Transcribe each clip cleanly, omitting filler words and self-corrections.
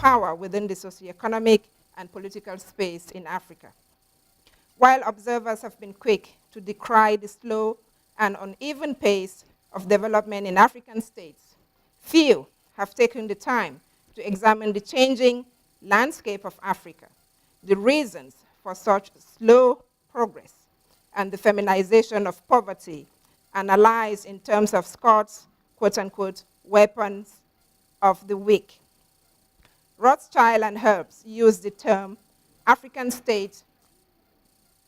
power within the socioeconomic and political space in Africa. While observers have been quick to decry the slow and uneven pace of development in African states, few have taken the time to examine the changing landscape of Africa, the reasons for such slow progress, and the feminization of poverty, analyzed in terms of Scott's, quote-unquote, weapons of the weak. Rothschild and Herbst use the term African state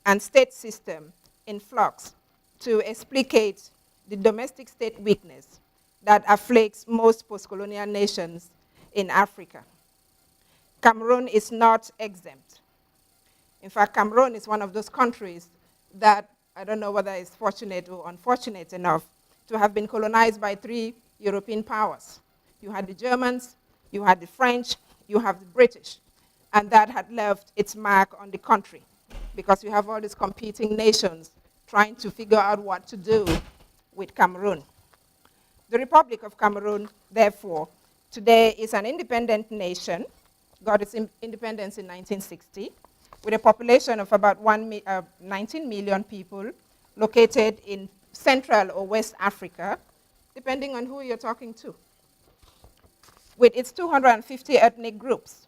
and state system in flux to explicate the domestic state weakness that afflicts most post-colonial nations in Africa. Cameroon is not exempt. In fact, Cameroon is one of those countries that, I don't know whether it's fortunate or unfortunate enough, to have been colonized by 3 European powers. You had the Germans, you had the French, you have the British, and that had left its mark on the country because you have all these competing nations trying to figure out what to do with Cameroon. The Republic of Cameroon, therefore, today is an independent nation, got its independence in 1960, with a population of about 19 million people located in Central or West Africa, depending on who you're talking to. With its 250 ethnic groups,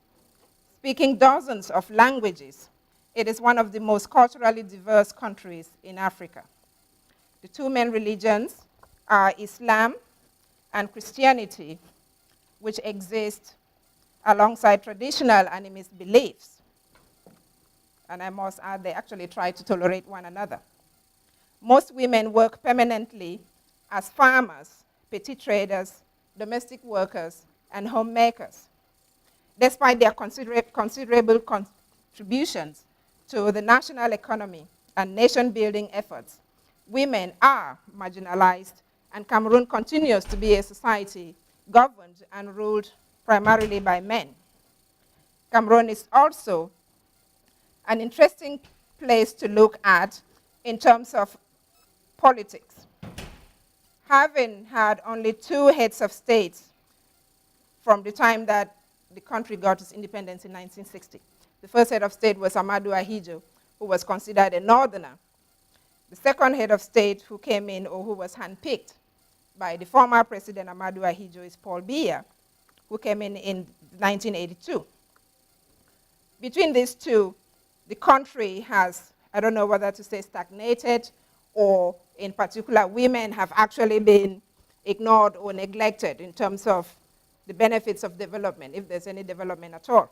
speaking dozens of languages, it is one of the most culturally diverse countries in Africa. The 2 main religions are Islam and Christianity, which exist alongside traditional animist beliefs. And I must add, they actually try to tolerate one another. Most women work permanently as farmers, petty traders, domestic workers, and homemakers. Despite their considerable contributions to the national economy and nation-building efforts, women are marginalized, and Cameroon continues to be a society governed and ruled primarily by men. Cameroon is also an interesting place to look at in terms of politics. Having had only 2 heads of state from the time that the country got its independence in 1960. The first head of state was Amadou Ahidjo, who was considered a northerner. The second head of state who came in, or who was handpicked by the former president Amadou Ahidjo, is Paul Biya, who came in 1982. Between these two, the country has, I don't know whether to say stagnated, or in particular, women have actually been ignored or neglected in terms of the benefits of development, if there's any development at all.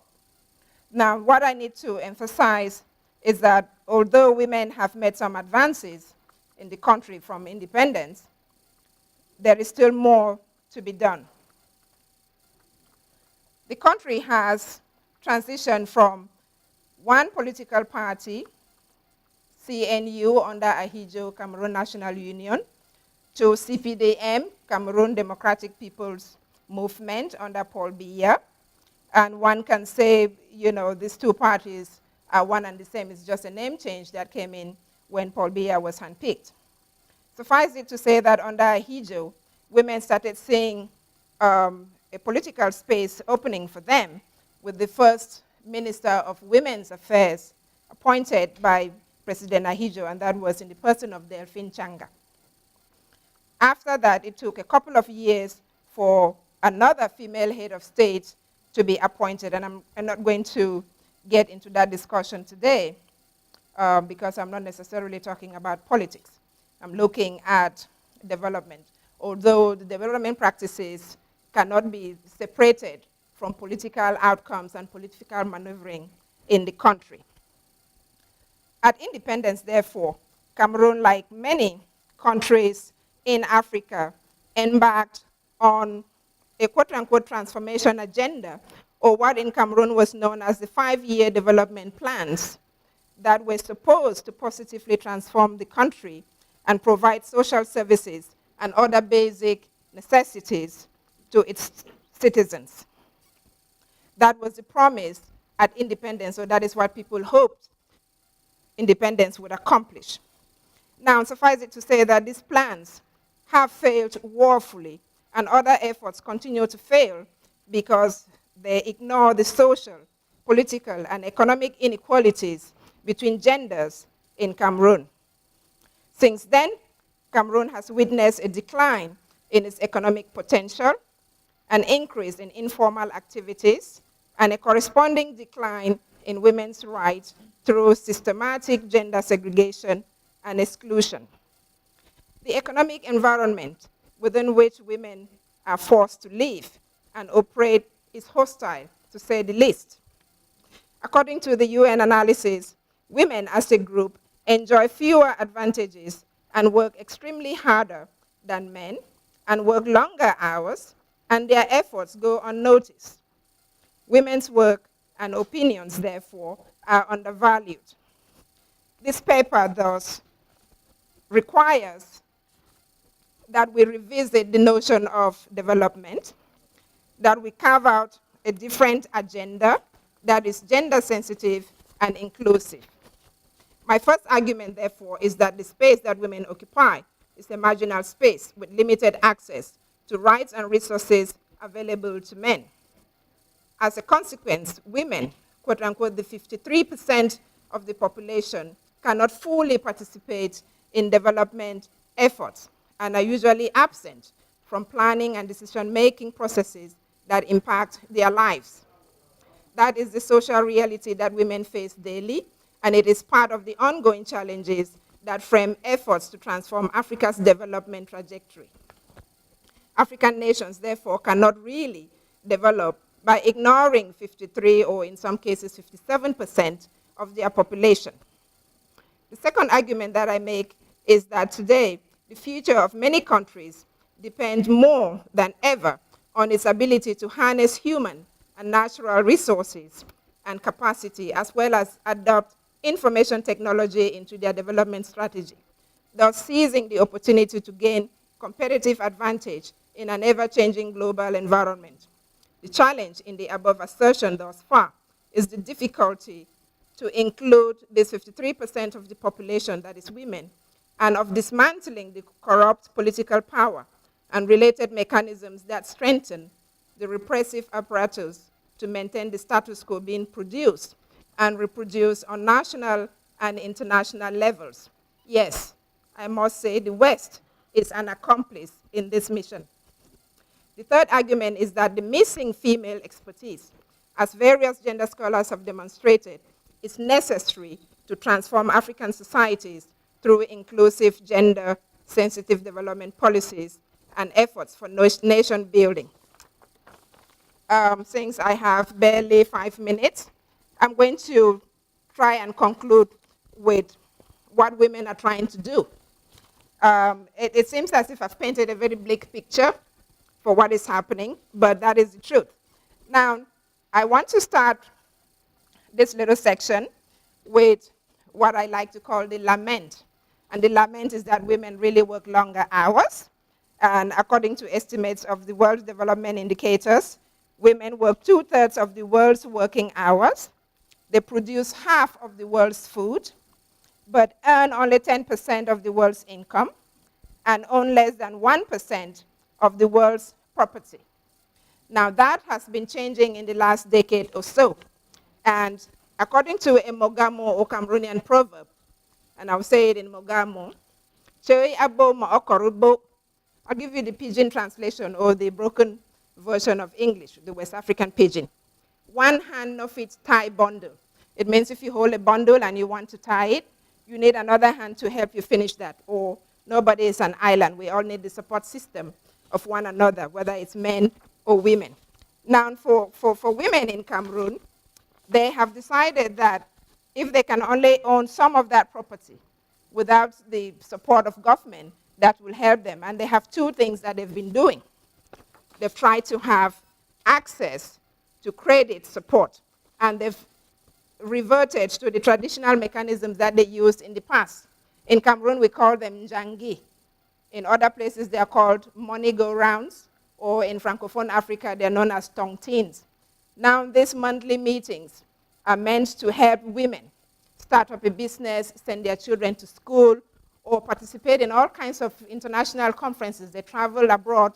Now, what I need to emphasize is that although women have made some advances in the country from independence, there is still more to be done. The country has transitioned from one political party, CNU under Ahidjo, Cameroon National Union, to CPDM, Cameroon Democratic People's Movement under Paul Biya. And one can say, you know, these 2 parties are one and the same. It's just a name change that came in when Paul Biya was handpicked. Suffice it to say that under Ahidjo, women started seeing a political space opening for them with the first Minister of Women's Affairs appointed by President Ahidjo, and that was in the person of Delphine Changa. After that, it took a couple of years for another female head of state to be appointed, and I'm not going to get into that discussion today because I'm not necessarily talking about politics. I'm looking at development, although the development practices cannot be separated from political outcomes and political maneuvering in the country. At independence, therefore, Cameroon, like many countries in Africa, embarked on a quote-unquote transformation agenda, or what in Cameroon was known as the 5-year development plans that were supposed to positively transform the country and provide social services and other basic necessities to its citizens. That was the promise at independence, so that is what people hoped independence would accomplish. Now, suffice it to say that these plans have failed woefully, and other efforts continue to fail because they ignore the social, political, and economic inequalities between genders in Cameroon. Since then, Cameroon has witnessed a decline in its economic potential, an increase in informal activities, and a corresponding decline in women's rights through systematic gender segregation and exclusion. The economic environment within which women are forced to live and operate is hostile, to say the least. According to the UN analysis, women as a group enjoy fewer advantages and work extremely harder than men and work longer hours, and their efforts go unnoticed. Women's work and opinions, therefore, are undervalued. This paper, thus, requires that we revisit the notion of development, that we carve out a different agenda that is gender sensitive and inclusive. My first argument, therefore, is that the space that women occupy is a marginal space with limited access to rights and resources available to men. As a consequence, women, quote unquote, the 53% of the population, cannot fully participate in development efforts and are usually absent from planning and decision-making processes that impact their lives. That is the social reality that women face daily, and it is part of the ongoing challenges that frame efforts to transform Africa's development trajectory. African nations, therefore, cannot really develop by ignoring 53 or in some cases 57% of their population. The second argument that I make is that today, the future of many countries depends more than ever on its ability to harness human and natural resources and capacity, as well as adopt information technology into their development strategy, thus seizing the opportunity to gain competitive advantage in an ever-changing global environment. The challenge in the above assertion thus far is the difficulty to include this 53% of the population that is women, and of dismantling the corrupt political power and related mechanisms that strengthen the repressive apparatus to maintain the status quo being produced and reproduced on national and international levels. Yes, I must say the West is an accomplice in this mission. The third argument is that the missing female expertise, as various gender scholars have demonstrated, is necessary to transform African societies through inclusive gender-sensitive development policies and efforts for nation building. Since I have barely 5 minutes, I'm going to try and conclude with what women are trying to do. It seems as if I've painted a very bleak picture for what is happening, but that is the truth. Now, I want to start this little section with what I like to call the lament. And the lament is that women really work longer hours. And according to estimates of the World Development Indicators, women work 2/3 of the world's working hours. They produce half of the world's food, but earn only 10% of the world's income and own less than 1% of the world's property. Now, that has been changing in the last decade or so. And according to a Mogamo or Cameroonian proverb, and I'll say it in Mogamo, I'll give you the pidgin translation or the broken version of English, the West African pidgin. One hand no fit tie bundle. It means if you hold a bundle and you want to tie it, you need another hand to help you finish that. Or nobody is an island. We all need the support system of one another, whether it's men or women. Now, for women in Cameroon, they have decided that if they can only own some of that property without the support of government, that will help them. And they have two things that they've been doing. They've tried to have access to credit support, and they've reverted to the traditional mechanisms that they used in the past. In Cameroon, we call them njangi. In other places, they are called money go-rounds, or in Francophone Africa, they're known as tontines. Now, these monthly meetings are meant to help women start up a business, send their children to school, or participate in all kinds of international conferences. They travel abroad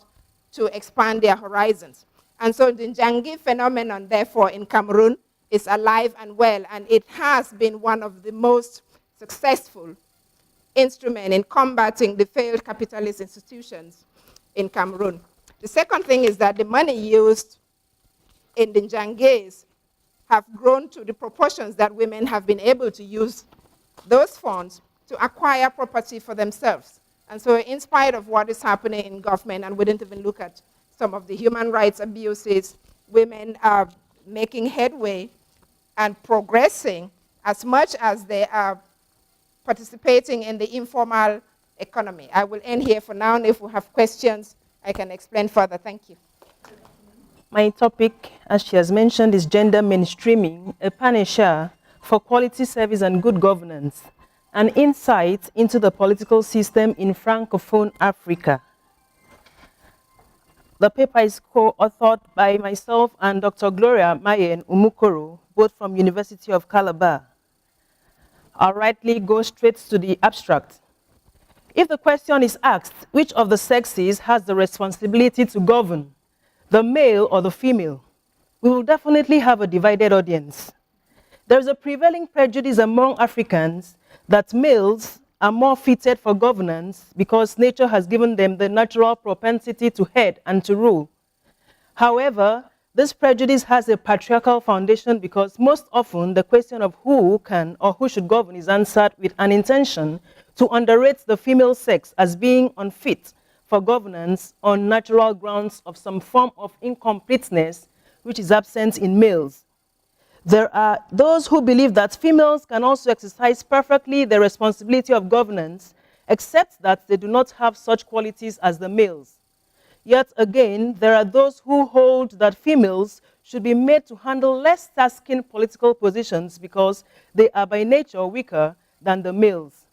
to expand their horizons. And so the Njangi phenomenon, therefore, in Cameroon is alive and well, and it has been one of the most successful instruments in combating the failed capitalist institutions in Cameroon. The second thing is that the money used in the Njangis have grown to the proportions that women have been able to use those funds to acquire property for themselves. And so in spite of what is happening in government, and we didn't even look at some of the human rights abuses, women are making headway and progressing as much as they are participating in the informal economy. I will end here for now, and if we have questions, I can explain further. Thank you. My topic, as she has mentioned, is gender mainstreaming, a panacea for quality service and good governance, an insight into the political system in Francophone Africa. The paper is co-authored by myself and Dr. Gloria Mayen Umukoro, both from University of Calabar. I'll rightly go straight to the abstract. If the question is asked, which of the sexes has the responsibility to govern, the male or the female, we will definitely have a divided audience. There is a prevailing prejudice among Africans that males are more fitted for governance because nature has given them the natural propensity to head and to rule. However, this prejudice has a patriarchal foundation because most often the question of who can or who should govern is answered with an intention to underrate the female sex as being unfit for governance on natural grounds of some form of incompleteness which is absent in males. There are those who believe that females can also exercise perfectly the responsibility of governance, except that they do not have such qualities as the males. Yet again, there are those who hold that females should be made to handle less tasking political positions because they are by nature weaker than the males.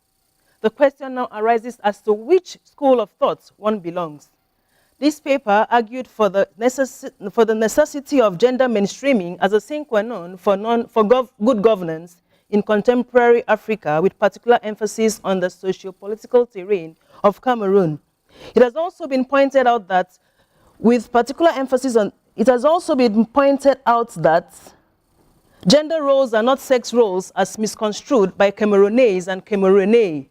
The question now arises as to which school of thought one belongs. This paper argued for the necessity of gender mainstreaming as a sine qua non for good governance in contemporary Africa, with particular emphasis on the socio-political terrain of Cameroon. It has also been pointed out that, gender roles are not sex roles as misconstrued by Cameroonese and Cameroonais,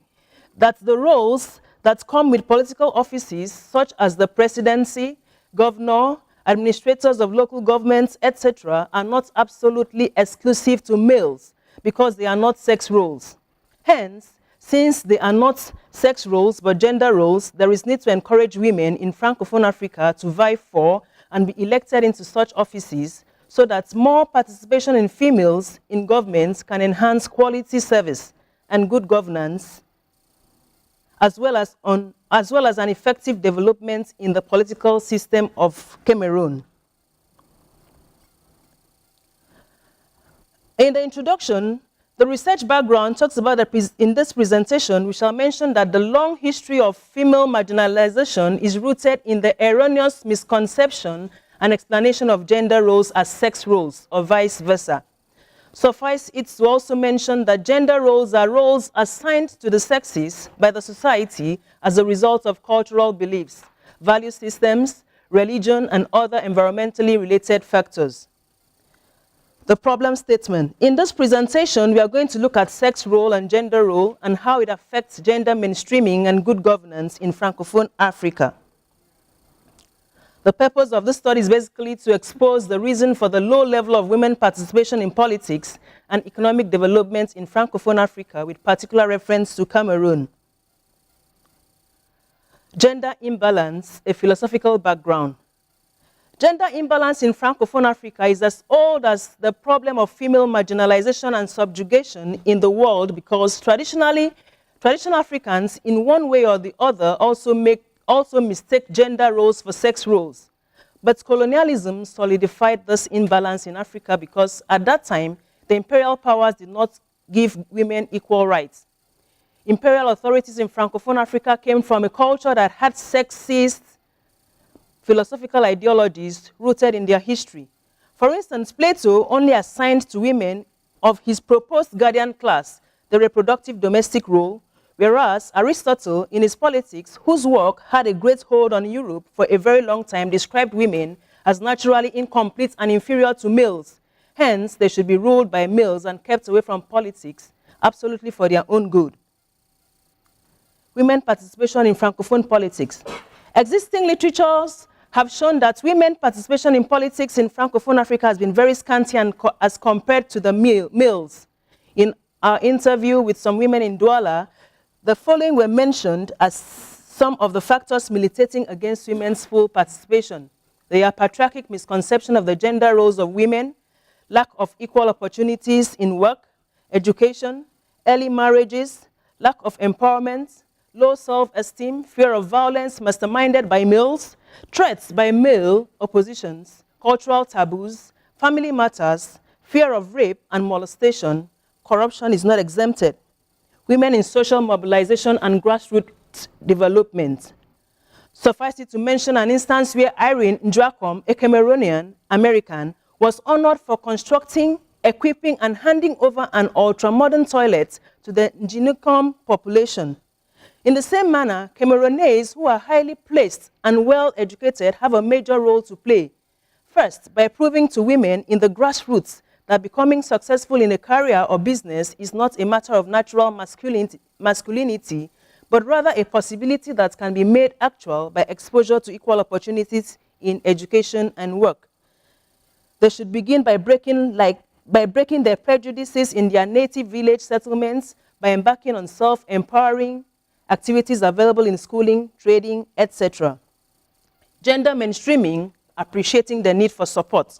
that the roles that come with political offices, such as the presidency, governor, administrators of local governments, etc., are not absolutely exclusive to males because they are not sex roles. Hence, since they are not sex roles but gender roles, there is need to encourage women in Francophone Africa to vie for and be elected into such offices so that more participation in females in governments can enhance quality service and good governance, as well as an effective development in the political system of Cameroon. In the introduction, the research background talks about in this presentation, we shall mention that the long history of female marginalization is rooted in the erroneous misconception and explanation of gender roles as sex roles, or vice versa. Suffice it to also mention that gender roles are roles assigned to the sexes by the society as a result of cultural beliefs, value systems, religion, and other environmentally related factors. The problem statement. In this presentation, we are going to look at sex role and gender role and how it affects gender mainstreaming and good governance in Francophone Africa. The purpose of this study is basically to expose the reason for the low level of women participation in politics and economic development in Francophone Africa, with particular reference to Cameroon. Gender imbalance, a philosophical background. Gender imbalance in Francophone Africa is as old as the problem of female marginalization and subjugation in the world, because traditional Africans, in one way or the other, also mistake gender roles for sex roles. But colonialism solidified this imbalance in Africa because at that time, the imperial powers did not give women equal rights. Imperial authorities in Francophone Africa came from a culture that had sexist philosophical ideologies rooted in their history. For instance, Plato only assigned to women of his proposed guardian class the reproductive domestic role, whereas Aristotle, in his Politics, whose work had a great hold on Europe for a very long time, described women as naturally incomplete and inferior to males. Hence, they should be ruled by males and kept away from politics, absolutely for their own good. Women participation in Francophone politics. Existing literatures have shown that women participation in politics in Francophone Africa has been very scanty as compared to the males. In our interview with some women in Douala, the following were mentioned as some of the factors militating against women's full participation. They are patriarchic misconception of the gender roles of women, lack of equal opportunities in work, education, early marriages, lack of empowerment, low self-esteem, fear of violence masterminded by males, threats by male oppositions, cultural taboos, family matters, fear of rape and molestation. Corruption is not exempted. Women in social mobilization and grassroots development. Suffice it to mention an instance where Irene Njoakom, a Cameroonian American, was honored for constructing, equipping, and handing over an ultra-modern toilet to the Njinikom population. In the same manner, Cameroonese who are highly placed and well-educated have a major role to play. First, by proving to women in the grassroots that becoming successful in a career or business is not a matter of natural masculinity, but rather a possibility that can be made actual by exposure to equal opportunities in education and work. They should begin by breaking their prejudices in their native village settlements by embarking on self-empowering activities available in schooling, trading, etc. Gender mainstreaming, appreciating the need for support.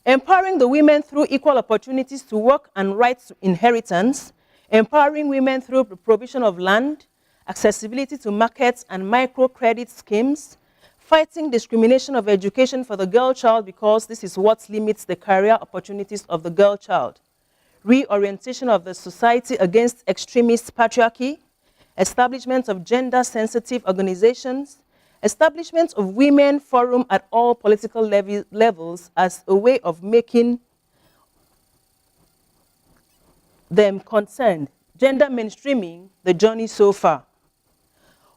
Empowering the women through equal opportunities to work and rights to inheritance, empowering women through the provision of land, accessibility to markets and microcredit schemes, fighting discrimination of education for the girl child because this is what limits the career opportunities of the girl child, reorientation of the society against extremist patriarchy, establishment of gender-sensitive organizations, establishment of women forum at all political levels as a way of making them concerned, gender mainstreaming the journey so far.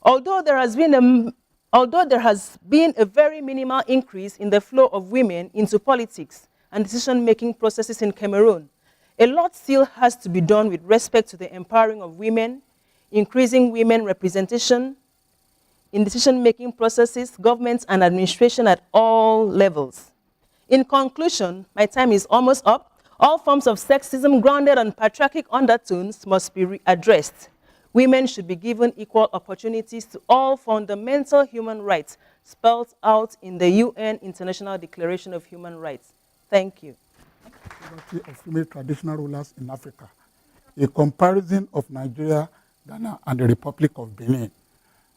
Although there has been a very minimal increase in the flow of women into politics and decision-making processes in Cameroon, a lot still has to be done with respect to the empowering of women, increasing women representation in decision-making processes, government and administration at all levels. In conclusion, my time is almost up. All forms of sexism grounded on patriarchic undertones must be addressed. Women should be given equal opportunities to all fundamental human rights spelled out in the UN International Declaration of Human Rights. Thank you. Of female traditional rulers in Africa, a comparison of Nigeria, Ghana, and the Republic of Benin.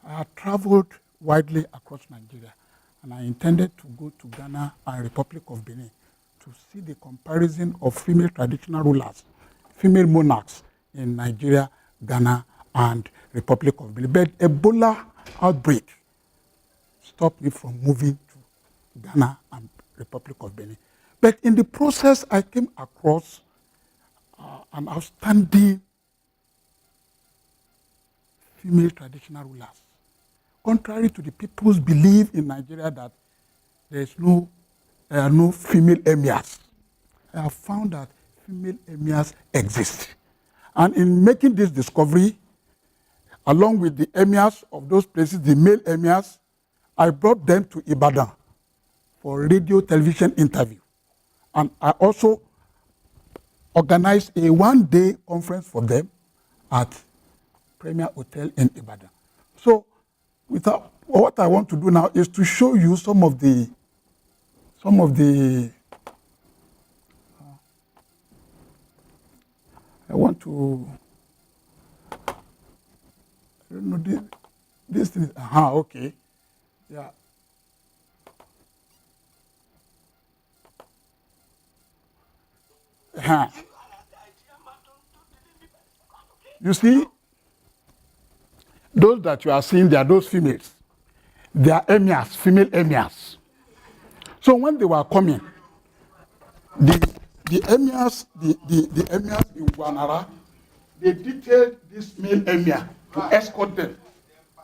I had traveled widely across Nigeria, and I intended to go to Ghana and Republic of Benin to see the comparison of female traditional rulers, female monarchs in Nigeria, Ghana, and Republic of Benin. But Ebola outbreak stopped me from moving to Ghana and Republic of Benin. But in the process, I came across an outstanding female traditional rulers. Contrary to the people's belief in Nigeria that there are no female emirs, I have found that female emirs exist. And in making this discovery, along with the emirs of those places, the male emirs, I brought them to Ibadan for a radio television interview. And I also organized a one-day conference for them at Premier Hotel in Ibadan. So what I want to do now is to show you some of the I want to, I don't know, this thing is, okay, yeah. You see, those that you are seeing, they are those females. They are emirs, female emirs. So when they were coming, the emirs in Guanara, they detailed this male emir to escort them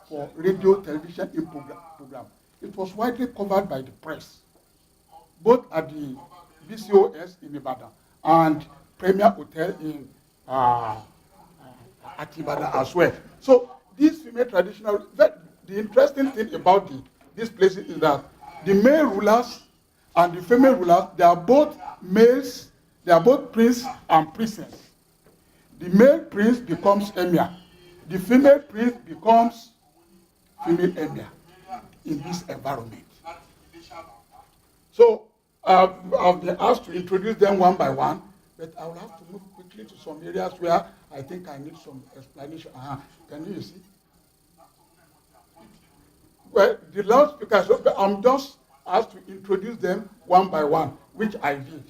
for radio, television program. It was widely covered by the press. both at the BCOS in Ibadan and Premier Hotel in at Ibadan as well. So these female traditional, the interesting thing about these places is that the male rulers and the female rulers, they are both males, they are both prince and princess. The male prince becomes emir. The female prince becomes female emir in this environment. So I've been asked to introduce them one by one, but I will have to move quickly to some areas where I think I need some explanation. Can you see? Well, the loudspeaker, so I'm just asked to introduce them one by one, which I did.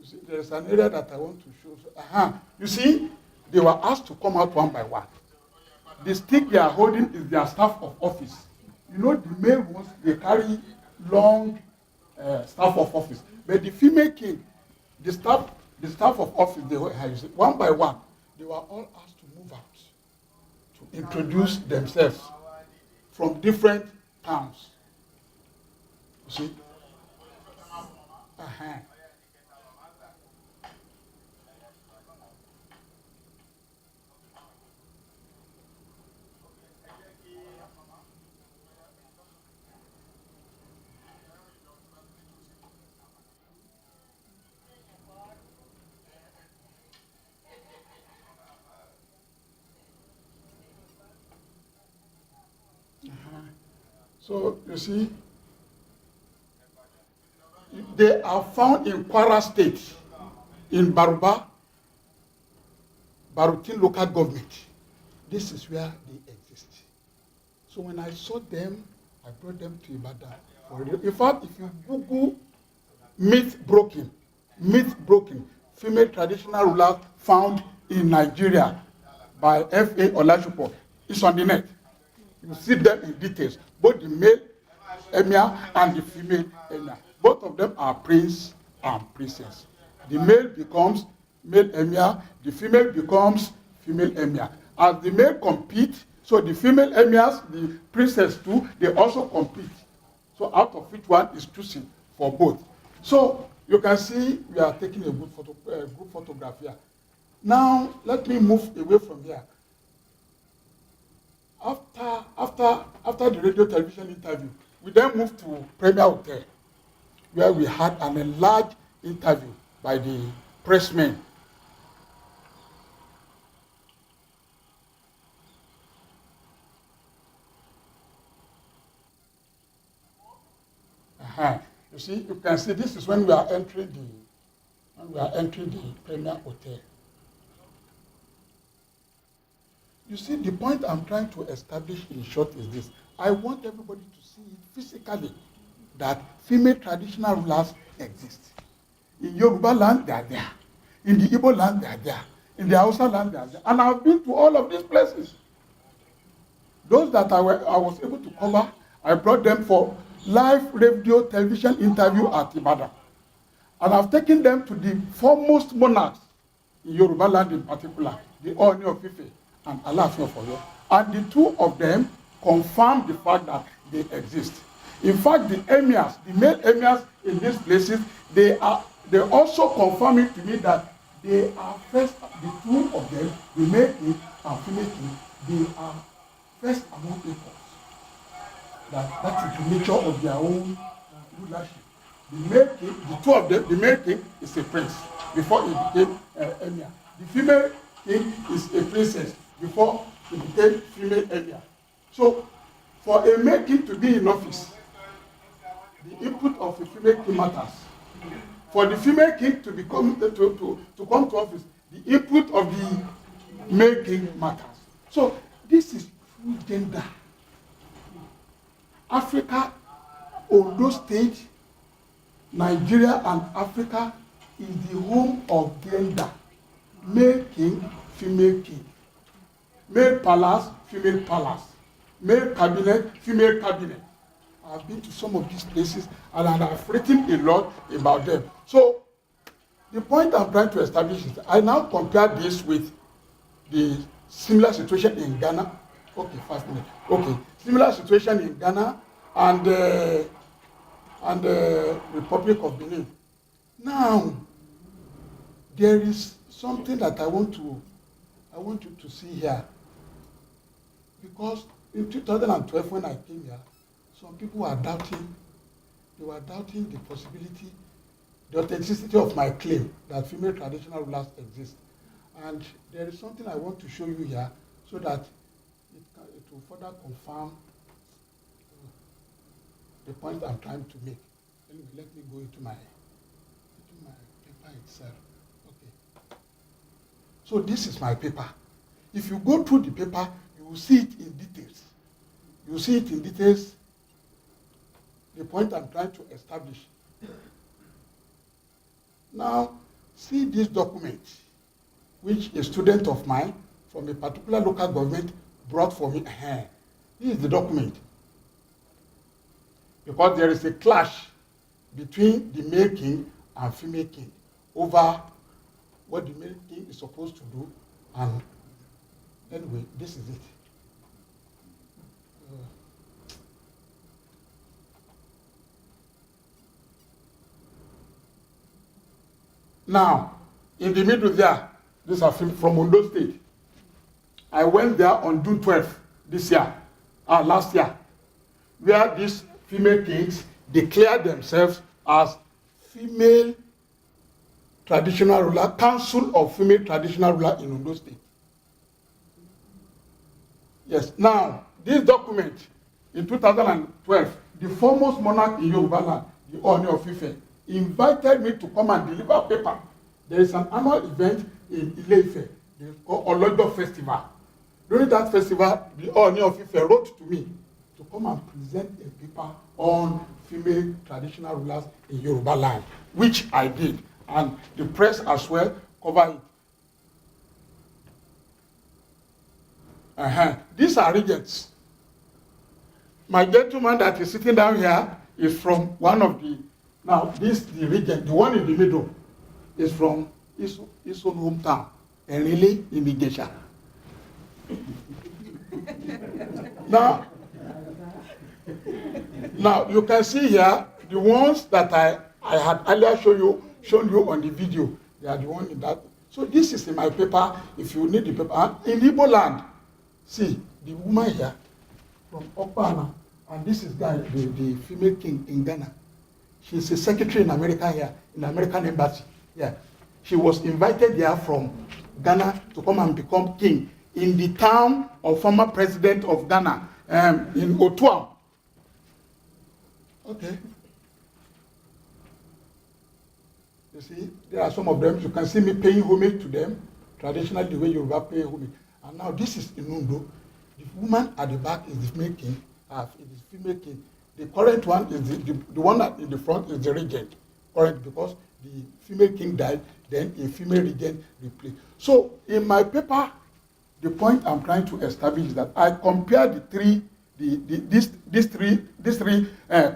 You see, there's an area that I want to show. You see, they were asked to come out one by one. The stick they are holding is their staff of office. You know, the male ones, they carry long staff of office. But the female king, the staff of office, they were, one by one, they were all asked to move out to introduce themselves from different towns. You see? So, you see, they are found in Kwara State, in Baruba, Barutin local government. This is where they exist. So when I saw them, I brought them to Ibadan. In fact, if you Google myth broken, female traditional rulers found in Nigeria by F.A. Olasupo, it's on the net. You see them in details, both the male emir and the female emir. Both of them are prince and princess. The male becomes male emir, the female becomes female emir. As the male compete, so the female emirs, the princess too, they also compete. So out of which one is choosing for both. So you can see we are taking a good group photograph here. Now let me move away from here. After the radio television interview, we then moved to Premier Hotel, where we had an enlarged interview by the pressmen. You see, you can see this is when we are entering the Premier Hotel. You see, the point I'm trying to establish in short is this. I want everybody to see it physically, that female traditional rulers exist. In Yoruba land, they are there. In the Igbo land, they are there. In the Hausa land, they are there. And I've been to all of these places. Those that I was able to cover, I brought them for live radio television interview at Ibadan. And I've taken them to the foremost monarchs in Yoruba land in particular, the Ooni of Ife and Alaafin of Oyo. And the two of them confirm the fact that they exist. In fact, the emirs, the male emirs in these places, they also confirm it to me that they are first, the two of them, the male king and female king, they are first among equals. That is the nature of their own rulership. The male king, the two of them, the male king is a prince before he became emir. The female king is a princess before he became female emir. So, for a male king to be in office, the input of a female king matters. For the female king to come to office, the input of the male king matters. So, this is true gender. Africa, Ondo State, Nigeria and Africa is the home of gender. Male king, female king. Male palace, female palace. Male cabinet, female cabinet. I've been to some of these places and I've written a lot about them. So, The point I'm trying to establish is I now compare this with the similar situation in Ghana. Okay, 5 minutes. Okay, similar situation in Ghana and Republic of Benin. Now, there is something that I want you to see here. Because in 2012, when I came here, some people were doubting. They were doubting the possibility, the authenticity of my claim that female traditional rulers exist. And there is something I want to show you here so that it will further confirm the point I'm trying to make. Anyway, let me go into my paper itself. Okay. So this is my paper. If you go through the paper, you will see it in details. You will see it in details, the point I'm trying to establish. Now, see this document, which a student of mine from a particular local government brought for me. This is the document. Because there is a clash between the male king and female king over what the male king is supposed to do. And anyway, this is it. Now, in the middle there, these are from Ondo State. I went there on June 12th last year, where these female kings declared themselves as female traditional ruler, Council of Female Traditional Ruler in Ondo State. Yes, now, this document in 2012, the foremost monarch in Yoruba land, the Ooni of Ife, invited me to come and deliver paper. There is an annual event in Ile-Ife, called Olojo Festival. During that festival, the Ooni of Ife wrote to me to come and present a paper on female traditional rulers in Yoruba land, which I did, and the press as well covered it. These are regents. My gentleman that is sitting down here is from one of the, now this the regent, the one in the middle, is from his own hometown, and really in Ijesha. Now you can see here the ones that I had earlier shown you on the video. They are the one in that. So this is in my paper. If you need the paper, in Igbo land, see the woman here from Okpana, and this is the female king in Ghana. She's a secretary in America here, in the American embassy. Yeah, she was invited here from Ghana to come and become king in the town of former president of Ghana, in Ottawa. Okay. You see, there are some of them. You can see me paying homage to them, traditionally the way Yoruba pay homage. And now this is in Undo. The woman at the back is the female king. Female king. The current one is the one in the front is the regent. Current, because the female king died, then a female regent replaced. So in my paper, the point I'm trying to establish is that I compare these three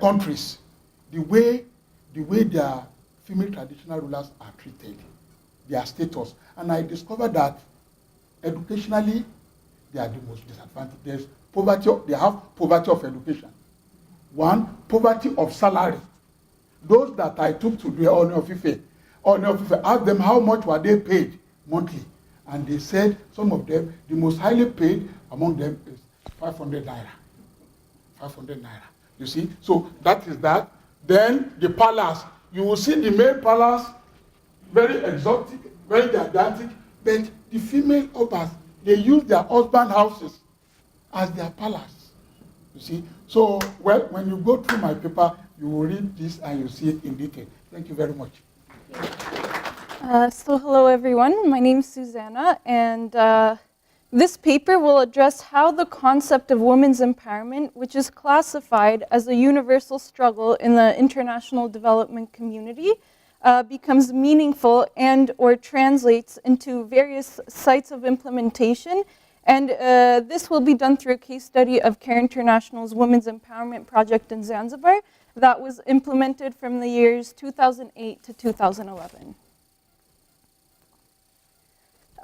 countries, the way their female traditional rulers are treated, their status, and I discovered that educationally they are the most disadvantaged. There's poverty. They have poverty of education. One, poverty of salary. Those that I took to the Ooni of Ife, asked them how much were they paid monthly, and they said some of them, the most highly paid among them is 500 naira. 500 naira. You see, so that is that. Then the palace, you will see the male palace, very exotic, very gigantic, but the female obas, they use their husband houses as their palace. You see, so well, when you go through my paper, you will read this and you see it in detail. Thank you very much. So hello everyone, my name is Zuzanna, and this paper will address how the concept of women's empowerment, which is classified as a universal struggle in the international development community, becomes meaningful and or translates into various sites of implementation. And this will be done through a case study of CARE International's Women's Empowerment Project in Zanzibar that was implemented from the years 2008 to 2011.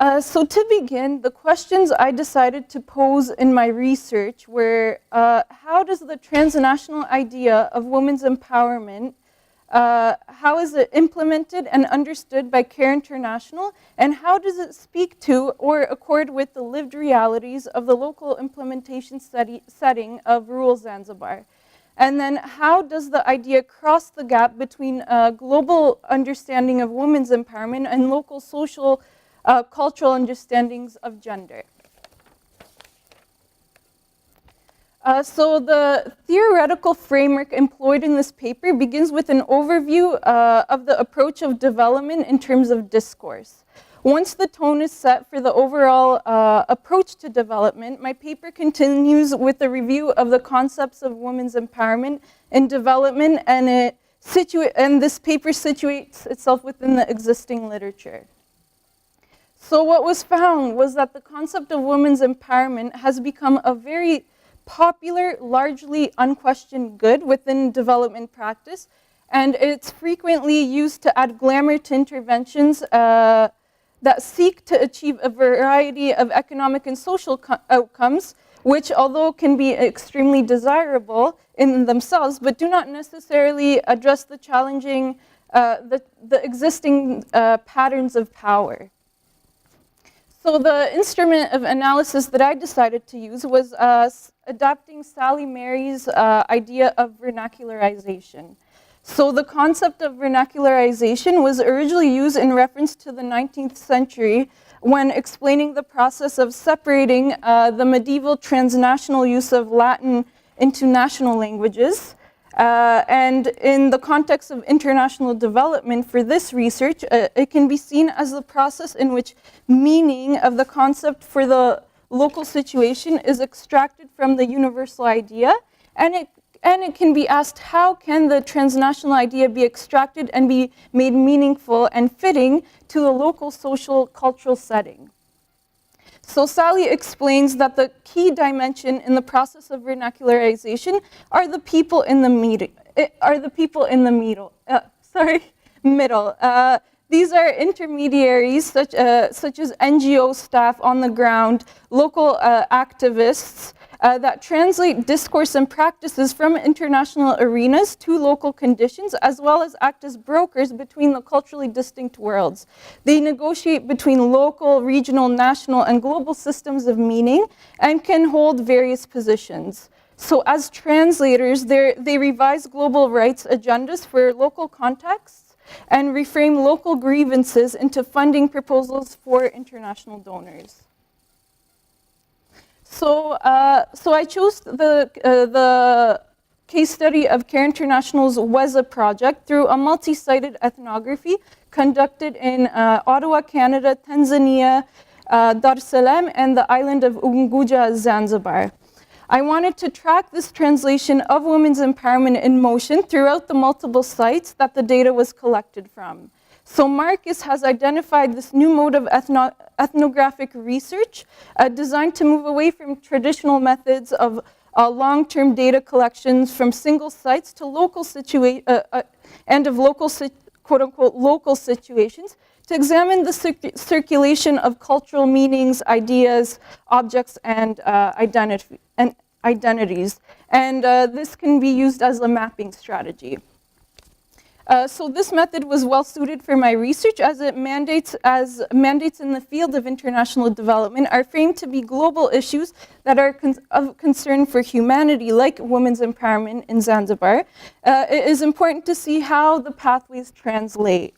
So to begin, the questions I decided to pose in my research were, how does the transnational idea of women's empowerment, how is it implemented and understood by CARE International, and how does it speak to or accord with the lived realities of the local implementation setting of rural Zanzibar? And then how does the idea cross the gap between a global understanding of women's empowerment and local social cultural understandings of gender? So the theoretical framework employed in this paper begins with an overview of the approach of development in terms of discourse. Once the tone is set for the overall approach to development, my paper continues with a review of the concepts of women's empowerment and development, and this paper situates itself within the existing literature. So what was found was that the concept of women's empowerment has become a very popular, largely unquestioned good within development practice, and it's frequently used to add glamour to interventions that seek to achieve a variety of economic and social outcomes, which although can be extremely desirable in themselves, but do not necessarily address the challenging, the existing patterns of power. So the instrument of analysis that I decided to use was adapting Sally Mary's idea of vernacularization. So the concept of vernacularization was originally used in reference to the 19th century when explaining the process of separating the medieval transnational use of Latin into national languages. And in the context of international development for this research, it can be seen as the process in which meaning of the concept for the local situation is extracted from the universal idea, and it can be asked, how can the transnational idea be extracted and be made meaningful and fitting to the local social cultural setting? So Sally explains that the key dimension in the process of vernacularization are the people in the middle. These are intermediaries such as NGO staff on the ground, local activists, that translate discourse and practices from international arenas to local conditions, as well as act as brokers between the culturally distinct worlds. They negotiate between local, regional, national, and global systems of meaning and can hold various positions. So as translators, they revise global rights agendas for local contexts and reframe local grievances into funding proposals for international donors. So I chose the case study of CARE International's WEZA project through a multi-sited ethnography conducted in Ottawa, Canada, Tanzania, Dar es Salaam, and the island of Unguja, Zanzibar. I wanted to track this translation of women's empowerment in motion throughout the multiple sites that the data was collected from. So Marcus has identified this new mode of ethnographic research designed to move away from traditional methods of long-term data collections from single sites to local quote-unquote local situations to examine the circulation of cultural meanings, ideas, objects, and identities. And this can be used as a mapping strategy. So this method was well suited for my research as mandates in the field of international development are framed to be global issues that are of concern for humanity, like women's empowerment in Zanzibar. It is important to see how the pathways translate.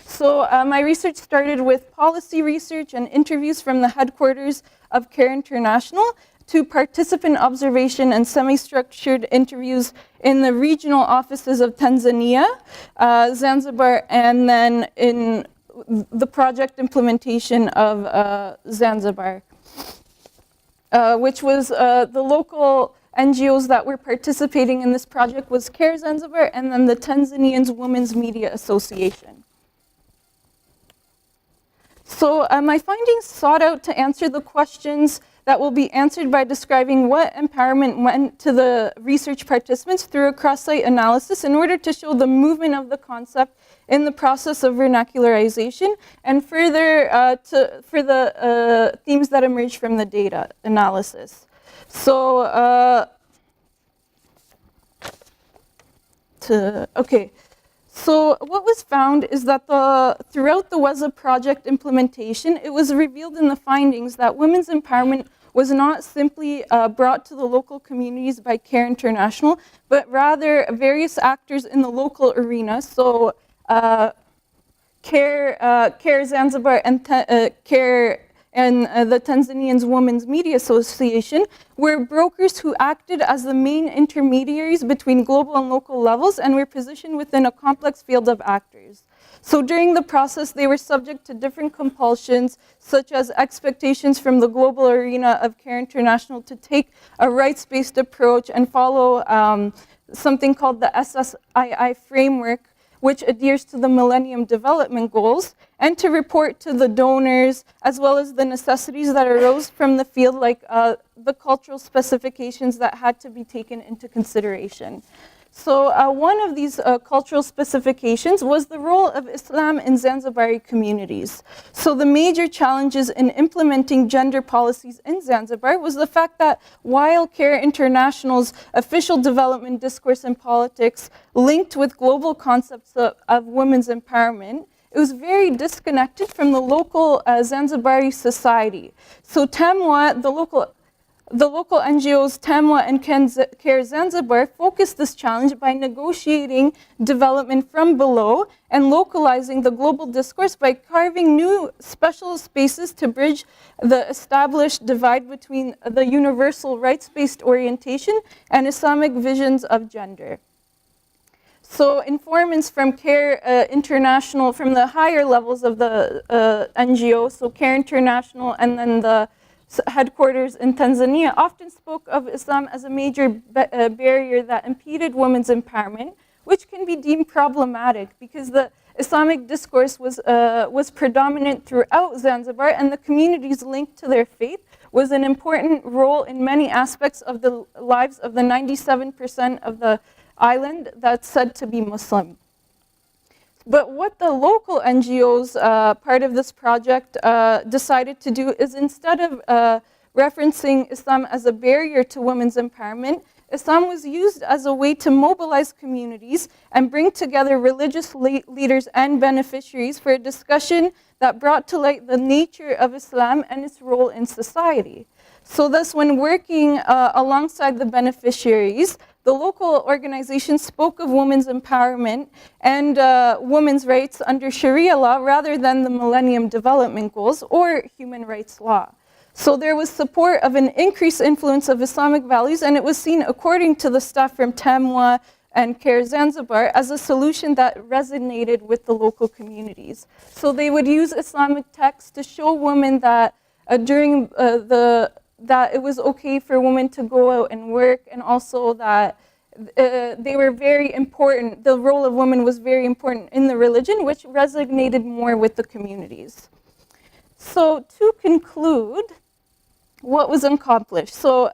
So my research started with policy research and interviews from the headquarters of CARE International to participant observation and semi-structured interviews in the regional offices of Tanzania, Zanzibar, and then in the project implementation of Zanzibar, which was the local NGOs that were participating in this project was CARE Zanzibar and then the Tanzanians Women's Media Association. So my findings sought out to answer the questions that will be answered by describing what empowerment meant to the research participants through a cross-site analysis in order to show the movement of the concept in the process of vernacularization, and further for the themes that emerge from the data analysis. So, So what was found is that throughout the WEZA project implementation, it was revealed in the findings that women's empowerment was not simply brought to the local communities by CARE International, but rather various actors in the local arena. So CARE Zanzibar and CARE and the Tanzanians Women's Media Association were brokers who acted as the main intermediaries between global and local levels and were positioned within a complex field of actors. So during the process, they were subject to different compulsions, such as expectations from the global arena of CARE International to take a rights-based approach and follow something called the SSII framework, which adheres to the Millennium Development Goals, and to report to the donors, as well as the necessities that arose from the field, like the cultural specifications that had to be taken into consideration. So one of these cultural specifications was the role of Islam in Zanzibari communities. So the major challenges in implementing gender policies in Zanzibar was the fact that while CARE International's official development discourse and politics linked with global concepts of women's empowerment, it was very disconnected from the local Zanzibari society. So TAMWA, the local NGOs TAMWA and CARE Zanzibar focused this challenge by negotiating development from below and localizing the global discourse by carving new special spaces to bridge the established divide between the universal rights-based orientation and Islamic visions of gender. So informants from CARE International, from the higher levels of the NGO, so CARE International and then the headquarters in Tanzania, often spoke of Islam as a major barrier that impeded women's empowerment, which can be deemed problematic because the Islamic discourse was predominant throughout Zanzibar, and the communities linked to their faith was an important role in many aspects of the lives of the 97% of the island that's said to be Muslim. But what the local NGOs, part of this project, decided to do is instead of referencing Islam as a barrier to women's empowerment, Islam was used as a way to mobilize communities and bring together religious leaders and beneficiaries for a discussion that brought to light the nature of Islam and its role in society. So thus, when working alongside the beneficiaries, the local organization spoke of women's empowerment and women's rights under Sharia law rather than the Millennium Development Goals or human rights law. So there was support of an increased influence of Islamic values, and it was seen, according to the staff from TAMWA and CARE Zanzibar, as a solution that resonated with the local communities. So they would use Islamic texts to show women that that it was okay for women to go out and work, and also that they were very important. The role of women was very important in the religion, which resonated more with the communities. So to conclude, what was accomplished? So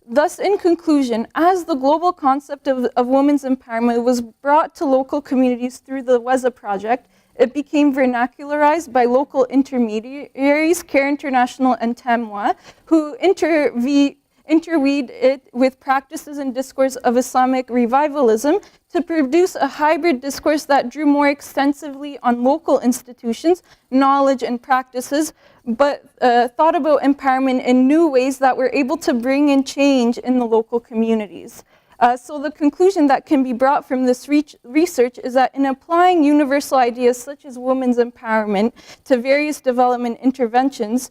thus, in conclusion, as the global concept of women's empowerment was brought to local communities through the WEZA project, it became vernacularized by local intermediaries, CARE International and TAMWA, who interweaved it with practices and discourse of Islamic revivalism to produce a hybrid discourse that drew more extensively on local institutions, knowledge, and practices, but thought about empowerment in new ways that were able to bring in change in the local communities. So the conclusion that can be brought from this research is that in applying universal ideas such as women's empowerment to various development interventions,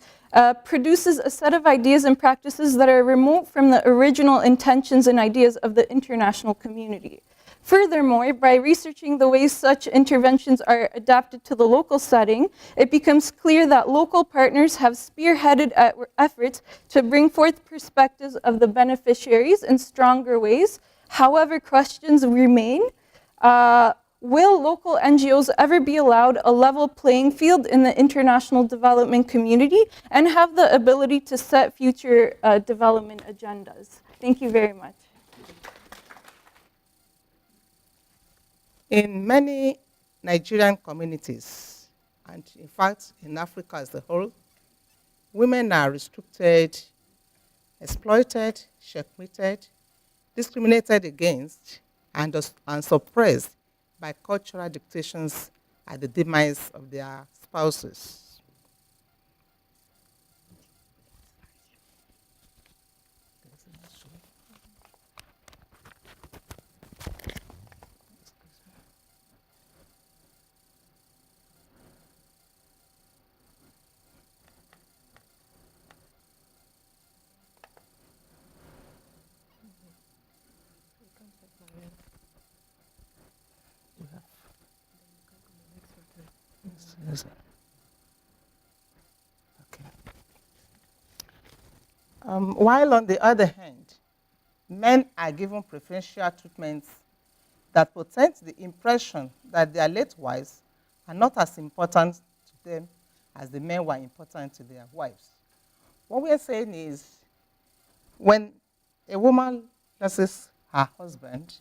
produces a set of ideas and practices that are remote from the original intentions and ideas of the international community. Furthermore, by researching the ways such interventions are adapted to the local setting, it becomes clear that local partners have spearheaded efforts to bring forth perspectives of the beneficiaries in stronger ways. However, questions remain. Will local NGOs ever be allowed a level playing field in the international development community and have the ability to set future development agendas? Thank you very much. In many Nigerian communities, and in fact, in Africa as a whole, women are restricted, exploited, checkmated, discriminated against, and suppressed by cultural dictations at the demise of their spouses. Yes. Okay. While on the other hand, men are given preferential treatments that present the impression that their late wives are not as important to them as the men were important to their wives. What we are saying is, when a woman loses her husband,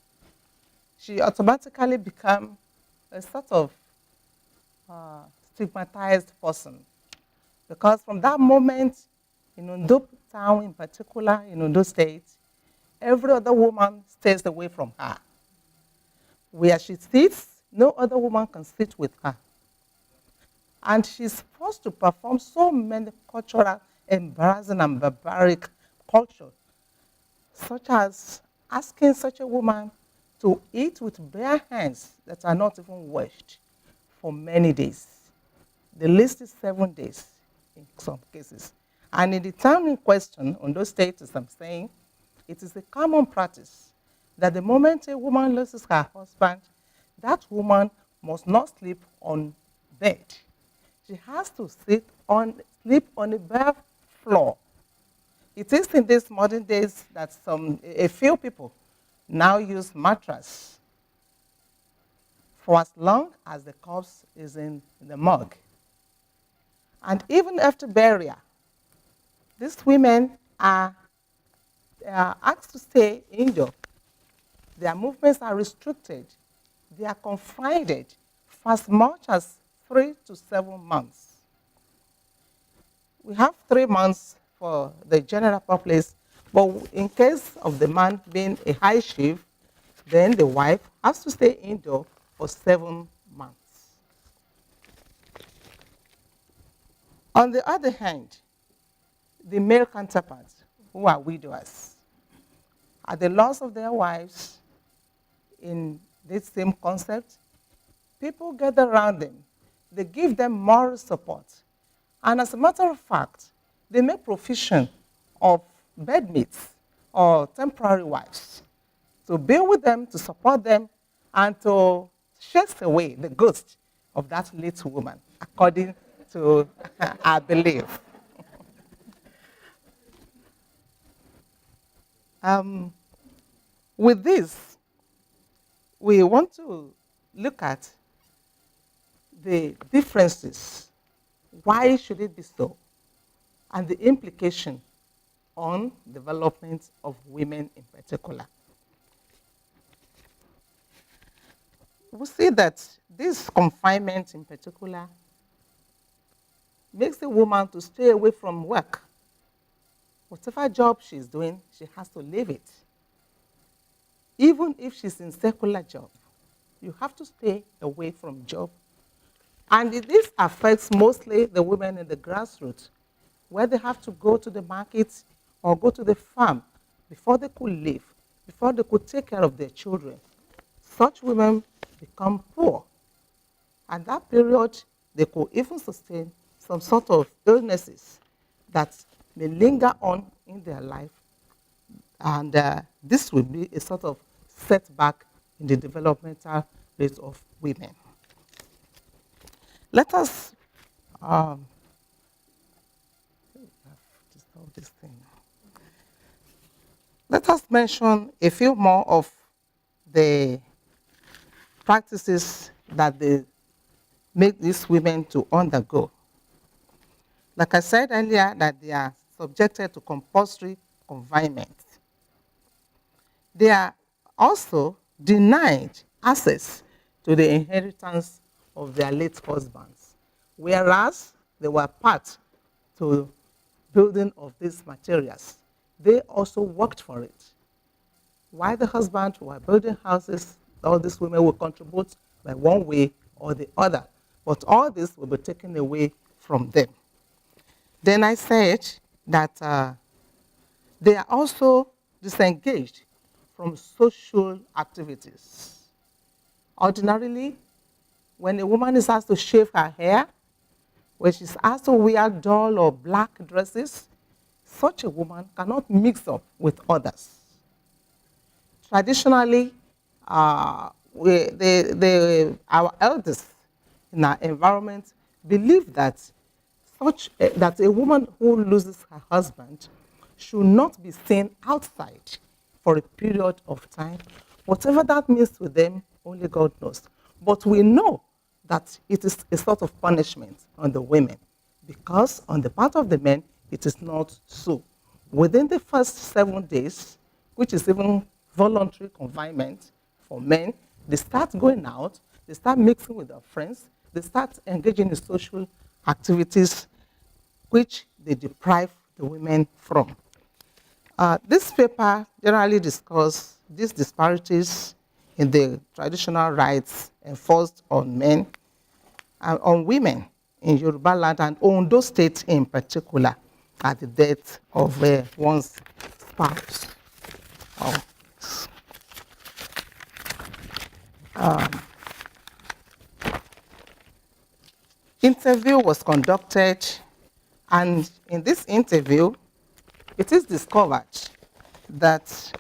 she automatically becomes a sort of stigmatized person. Because from that moment, in Ondo town in particular, in Ondo state, every other woman stays away from her. Where she sits, no other woman can sit with her. And she's forced to perform so many cultural, embarrassing and barbaric culture, such as asking such a woman to eat with bare hands that are not even washed for many days. The list is 7 days in some cases. And in the town in question, on those states, as I'm saying, it is a common practice that the moment a woman loses her husband, that woman must not sleep on bed. She has to sleep on a bare floor. It is in these modern days that a few people now use mattress for as long as the corpse is in the morgue. And even after burial, these women are asked to stay indoors. Their movements are restricted. They are confined for as much as 3 to 7 months. We have 3 months for the general populace, but in case of the man being a high chief, then the wife has to stay indoor for 7 months. On the other hand, the male counterparts, who are widowers, at the loss of their wives, in this same concept, people gather around them. They give them moral support. And as a matter of fact, they make provision of bedmates or temporary wives to be with them, to support them, and to chase away the ghost of that late woman, according to our belief. With this, we want to look at the differences. Why should it be so? And the implication on development of women in particular. We see that this confinement in particular makes a woman to stay away from work. Whatever job she's doing, she has to leave it. Even if she's in secular job, you have to stay away from job. And this affects mostly the women in the grassroots, where they have to go to the market or go to the farm before they could live, before they could take care of their children. Such women become poor. And that period, they could even sustain some sort of illnesses that may linger on in their life. And this will be a sort of setback in the developmental rate of women. Let us this thing. Let us mention a few more of the practices that they make these women to undergo. Like I said earlier, that they are subjected to compulsory confinement. They are also denied access to the inheritance of their late husbands, whereas they were part to building of these materials. They also worked for it. While the husband were building houses, all these women will contribute by one way or the other, but all this will be taken away from them. Then I said that they are also disengaged from social activities. Ordinarily, when a woman is asked to shave her hair, when she's asked to wear dull or black dresses, such a woman cannot mix up with others. Traditionally, our elders in our environment believe that that a woman who loses her husband should not be seen outside for a period of time. Whatever that means to them, only God knows. But we know that it is a sort of punishment on the women, because on the part of the men, it is not so. Within the first 7 days, which is even voluntary confinement for men, they start going out, they start mixing with their friends, they start engaging in social activities which they deprive the women from. This paper generally discusses these disparities in the traditional rights enforced on men and on women in Yoruba land and Ondo State in particular at the death of one's spouse. Interview was conducted, and in this interview, it is discovered that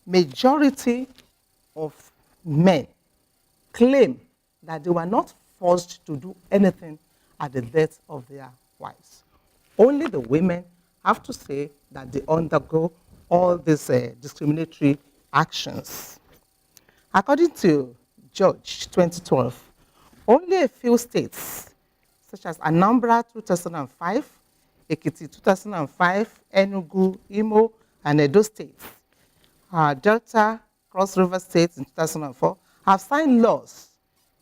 majority of men claim that they were not forced to do anything at the death of their wives. Only the women have to say that they undergo all these discriminatory actions. According to Judge 2012, only a few states, such as Anambra 2005, Ekiti 2005, Enugu, Imo, and Edo states, Delta, Cross River states in 2004, have signed laws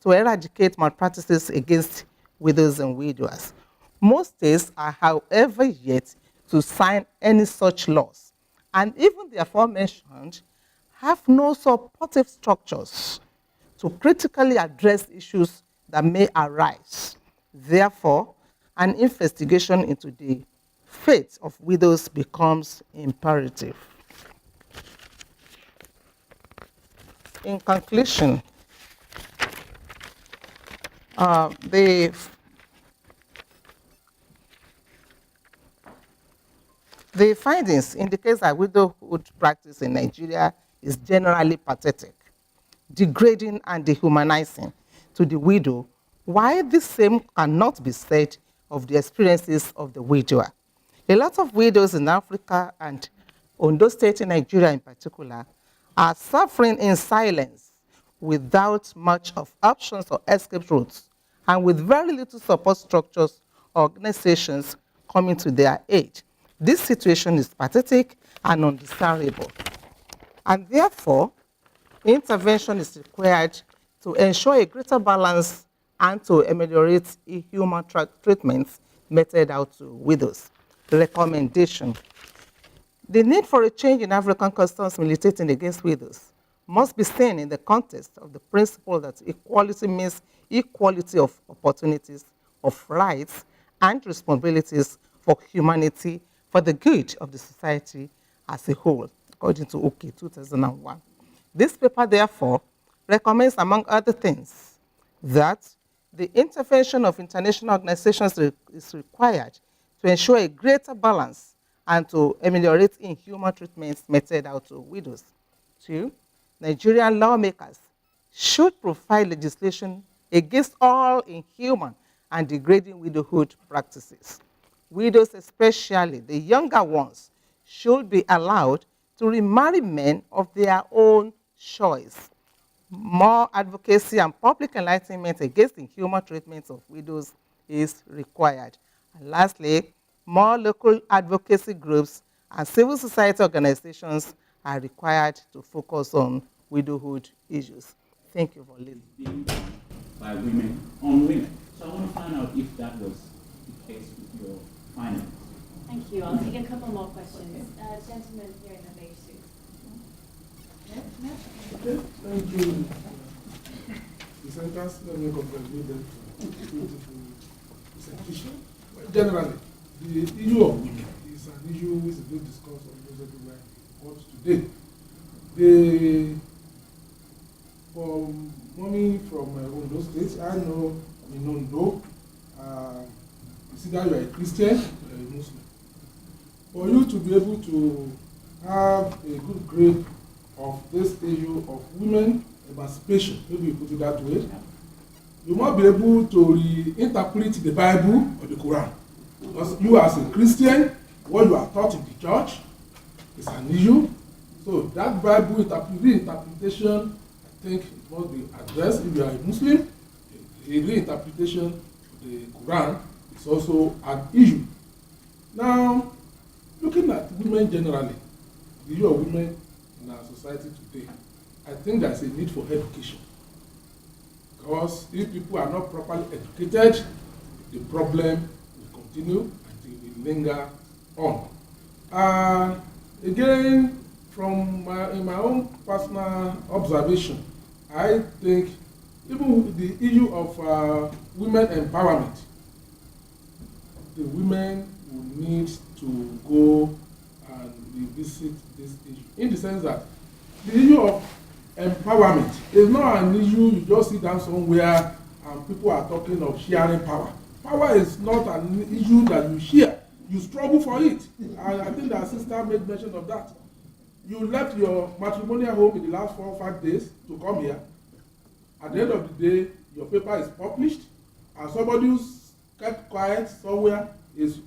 to eradicate malpractices against widows and widowers. Most states are, however, yet to sign any such laws. And even the aforementioned have no supportive structures to critically address issues that may arise. Therefore, an investigation into the fate of widows becomes imperative. In conclusion, the findings indicate that widowhood practice in Nigeria is generally pathetic, degrading and dehumanizing to the widow, while the same cannot be said of the experiences of the widower. A lot of widows in Africa and Ondo State in Nigeria in particular are suffering in silence without much of options or escape routes, and with very little support structures or organizations coming to their aid. This situation is pathetic and undesirable. And therefore, intervention is required to ensure a greater balance and to ameliorate inhuman treatments meted out to widows. Recommendation. The need for a change in African customs militating against widows must be seen in the context of the principle that equality means equality of opportunities, of rights, and responsibilities for humanity for the good of the society as a whole, according to OK 2001. This paper, therefore, recommends, among other things, that the intervention of international organizations is required to ensure a greater balance and to ameliorate inhuman treatments meted out to widows. 2, Nigerian lawmakers should provide legislation against all inhuman and degrading widowhood practices. Widows, especially the younger ones, should be allowed to remarry men of their own choice. More advocacy and public enlightenment against inhuman treatments of widows is required. And lastly, more local advocacy groups and civil society organizations are required to focus on widowhood issues. Thank you for listening. by women on women. So I want to find out if that was the case with your findings. Thank you. I'll take a couple more questions. Gentlemen here in the beige suit. Thank you. Presenters, let me congratulate them for beautiful presentation. Generally, the issue of women is an issue which is being discussed almost everywhere in court today. For mommy from Ondo State, I know in Ondo, it's either you are a Christian or a Muslim. For you to be able to have a good grade of this issue of women emancipation, maybe you put it that way, you must be able to reinterpret the Bible or the Quran. Because you as a Christian, what you are taught in the church is an issue. So that Bible reinterpretation, I think it must be addressed. If you are a Muslim, a reinterpretation of the Quran is also an issue. Now, looking at women generally, the issue of women in our society today, I think there's a need for education. Because if people are not properly educated, the problem will continue and it will linger on. Again, from in my own personal observation, I think even with the issue of women empowerment, the women will need to go and revisit this issue. In the sense that the issue of empowerment is not an issue you just sit down somewhere and people are talking of sharing power. Power is not an issue that you share. You struggle for it. And I think that sister made mention of that. You left your matrimonial home in the last 4 or 5 days to come here. At the end of the day, your paper is published, and somebody who's kept quiet somewhere is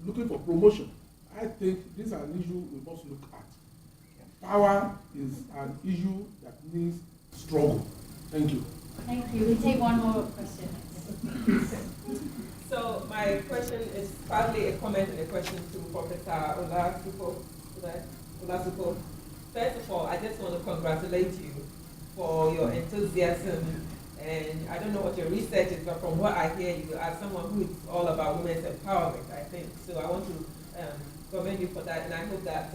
looking for promotion. I think this is an issue we must look at. Power is an issue that needs struggle. Thank you. Thank you. We take one more question. So my question is partly a comment and a question to Professor Olasupo. First of all, I just want to congratulate you for your enthusiasm, and I don't know what your research is, but from what I hear, you are someone who is all about women's empowerment, I think. So I want to commend you for that, and I hope that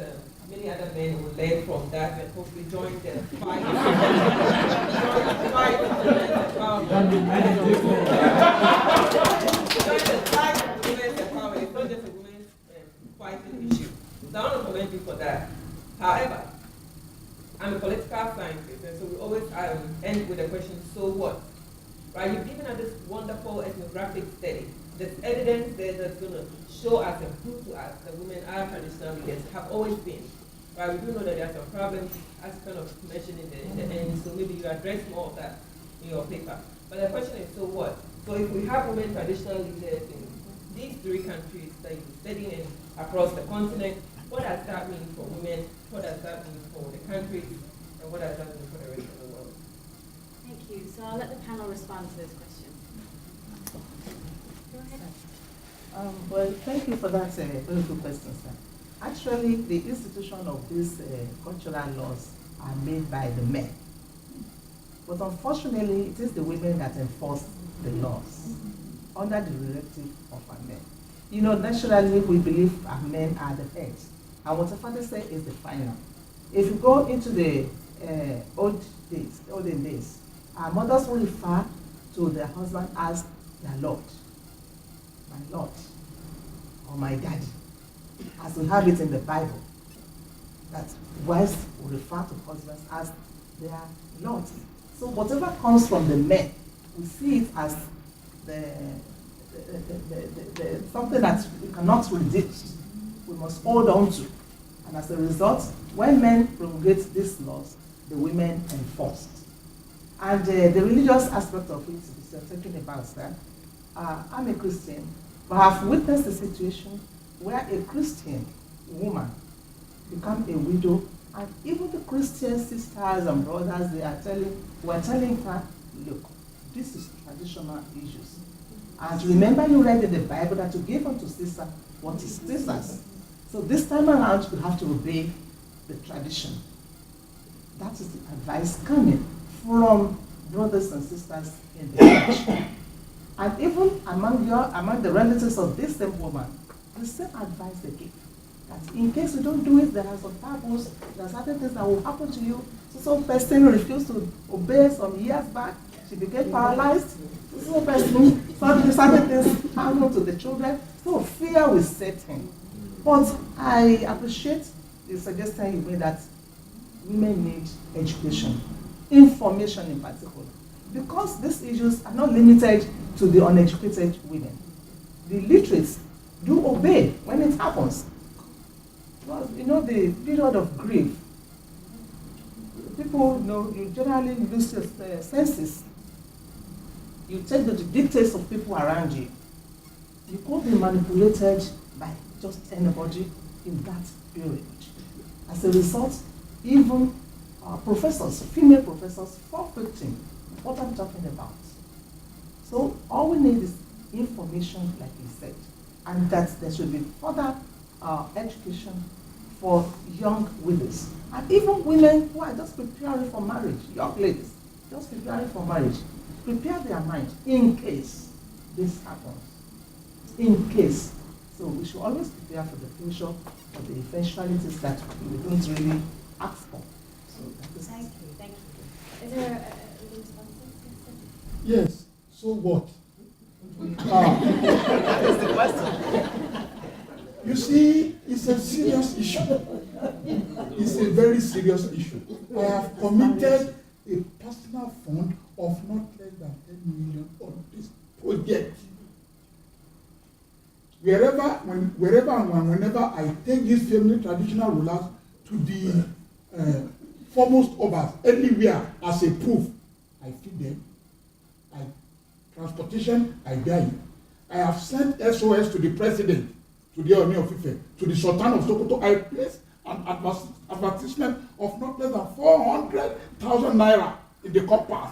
many other men will learn from that and hopefully join the fight. Join the fight for women's empowerment. Join the fight for women's empowerment. It's not just a women's fighting issue. So I want to commend you for that. However, I'm a political scientist, and so we always end with a question, so what? Right? You've given us this wonderful ethnographic study. There's evidence there that's going to show us and prove to us that women are traditional leaders, have always been. Right? We do know that there are some problems, as kind of mentioned in the end, so maybe you address more of that in your paper. But the question is, so what? So if we have women traditional leaders in these 3 countries that you're studying across the continent, what does that mean for women? What does that mean for the countries? And what does that mean for the rest of the world? Thank you. So I'll let the panel respond to this question. Go ahead. Well, thank you for that beautiful question, sir. Actually, the institution of these cultural laws are made by the men. But unfortunately, it is the women that enforce the laws under the directive of our men. You know, naturally, we believe our men are the heads. And what the father say is the final. If you go into the olden days, our mothers will refer to their husband as their Lord, my Lord, or my daddy, as we have it in the Bible, that wives will refer to husbands as their Lord. So whatever comes from the men, we see it as something that we cannot resist, we must hold on to. And as a result, when men promulgate these laws, the women enforced. And the religious aspect of it is talking about that. I'm a Christian, but I've witnessed a situation where a Christian woman become a widow, and even the Christian sisters and brothers, were telling her, look, this is traditional issues. And remember you read in the Bible that you give unto Caesar what is Caesar's. So this time around, you have to obey the tradition. That is the advice coming from brothers and sisters in the church. And even among the relatives of this same woman, the same advice they give. That in case you don't do it, there are some taboos, there are certain things that will happen to you. So person refused to obey some years back, she became paralyzed. So person, certain things happened to the children. So fear will set in. But I appreciate the suggestion you made that women need education, information in particular. Because these issues are not limited to the uneducated women. The literates do obey when it happens. Well, you know, the period of grief, people, you know, you generally lose your senses. You take the dictates of people around you. You can't be manipulated by just anybody in that period. As a result, even professors, female professors, fall victim. What I'm talking about. So all we need is information, like you said, and that there should be further education for young widows. And even women who are just preparing for marriage, young ladies, just preparing for marriage, prepare their mind in case this happens. In case. So we should always prepare for the future, for the eventualities that we don't really ask for. So that is Thank you. Is there a response? Yes, so what? That is the question. You see, it's a serious issue. It's a very serious issue. I have committed a personal fund of not less than 10 million on this project. Whenever I take these family traditional rulers to the foremost obas, anywhere as a proof, I feed them. Transportation, I bear it. I have sent SOS to the president, to the Oni of Ife, to the Sultan of Sokoto. I placed an advertisement of not less than 400,000 naira in the compass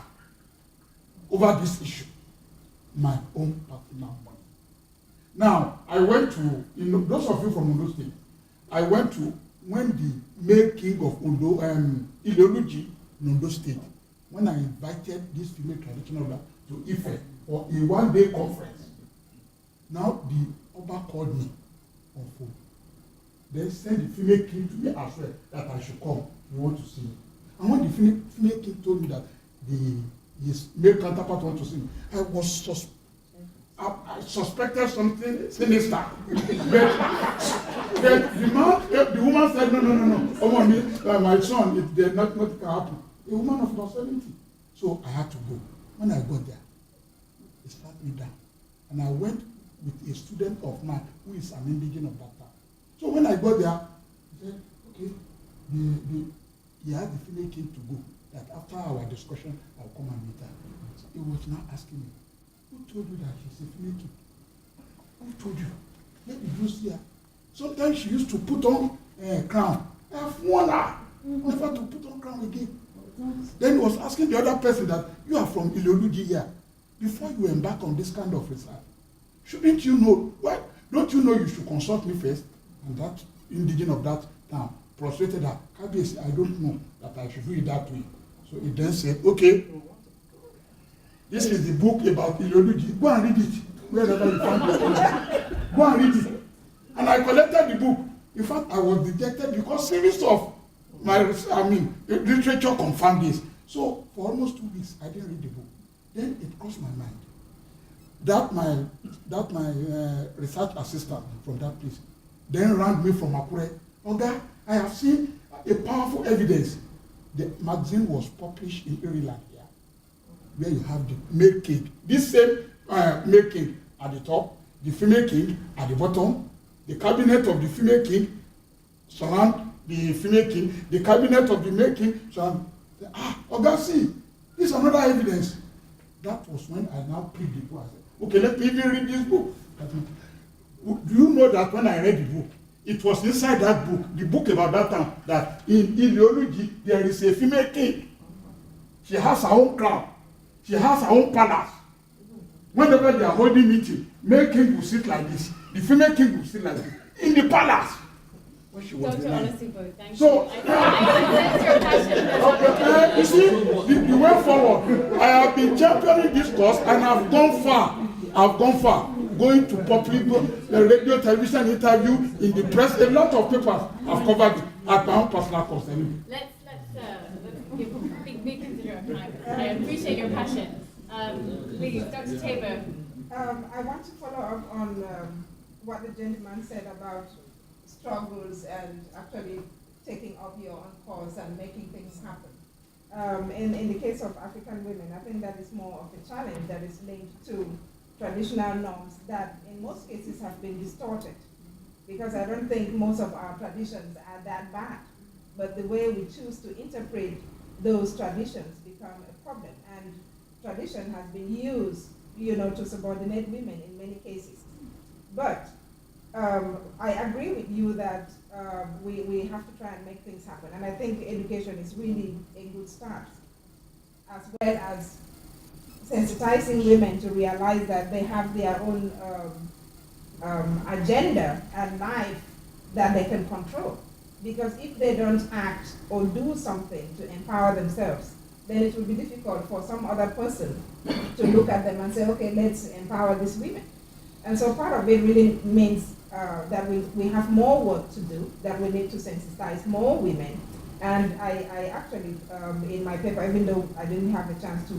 over this issue. My own personal money. Now, I went to, those of you from Ondo State, I went to when the male king of Ondo, Ileoluji in Ondo State, when I invited this female traditional ruler to Ife for a one-day conference. Now the Oba called me on phone. They sent the female king to me as well that I should come. He want to see me. And when the female king told me that his male counterpart want to see me, I suspected something sinister. but the woman said, no. Oh, my son, it not can happen. A woman of about 70. So I had to go. When I got there, he sat me down. And I went with a student of mine who is an indigenous of that time. So when I got there, he said, okay, he had the female king to go. That after our discussion, I'll come and meet her. So he was now asking me, who told you that she's a female king? Who told you? Let me do see her. Sometimes she used to put on a crown. I have warned her never to put on crown again. Then he was asking the other person that you are from Ileoluji here. Before you embark on this kind of research, shouldn't you know? Why don't you know you should consult me first? And that indigene of that town prostrated her. Kabiyesi, I don't know that I should do it that way. So he then said, okay, this is the book about Ileoluji. Go and read it. Wherever you find it. Go and read it. And I collected the book. In fact, I was dejected because series of literature confirmed this. So for almost 2 weeks, I didn't read the book. Then it crossed my mind that my research assistant from that place then rang me from Akure. Oga, I have seen a powerful evidence. The magazine was published in Ireland here, where you have the male king. This same male king at the top, the female king at the bottom, the cabinet of the female king surround the female king, the cabinet of the male king surround. Oga, see, this is another evidence. That was when I now picked the book. I said, okay, let me even read this book. Do you know that when I read the book, it was inside that book, the book about that time, that in Ileoluji, there is a female king. She has her own crown. She has her own palace. Whenever they are holding meeting, male king will sit like this. The female king will sit like this. In the palace. She was Dr. Olasupo, thank so, you. I sense your passion. You see, the way forward. I have been championing this cause and I've gone far. I've gone far. Going to public, radio, television interview, in the press, a lot of papers I've covered at my own personal cost. Anyway. Let's give big consider of time. I appreciate your passion. Please, Dr. Teboh. I want to follow up on what the gentleman said about struggles and actually taking up your own cause and making things happen. In the case of African women, I think that is more of a challenge that is linked to traditional norms that in most cases have been distorted. Because I don't think most of our traditions are that bad. But the way we choose to interpret those traditions become a problem. And tradition has been used, to subordinate women in many cases. But I agree with you that we have to try and make things happen. And I think education is really a good start, as well as sensitizing women to realize that they have their own agenda and life that they can control. Because if they don't act or do something to empower themselves, then it will be difficult for some other person to look at them and say, okay, let's empower these women. And so part of it really means that we have more work to do, that we need to sensitize more women. And I actually, in my paper, even though I didn't have a chance to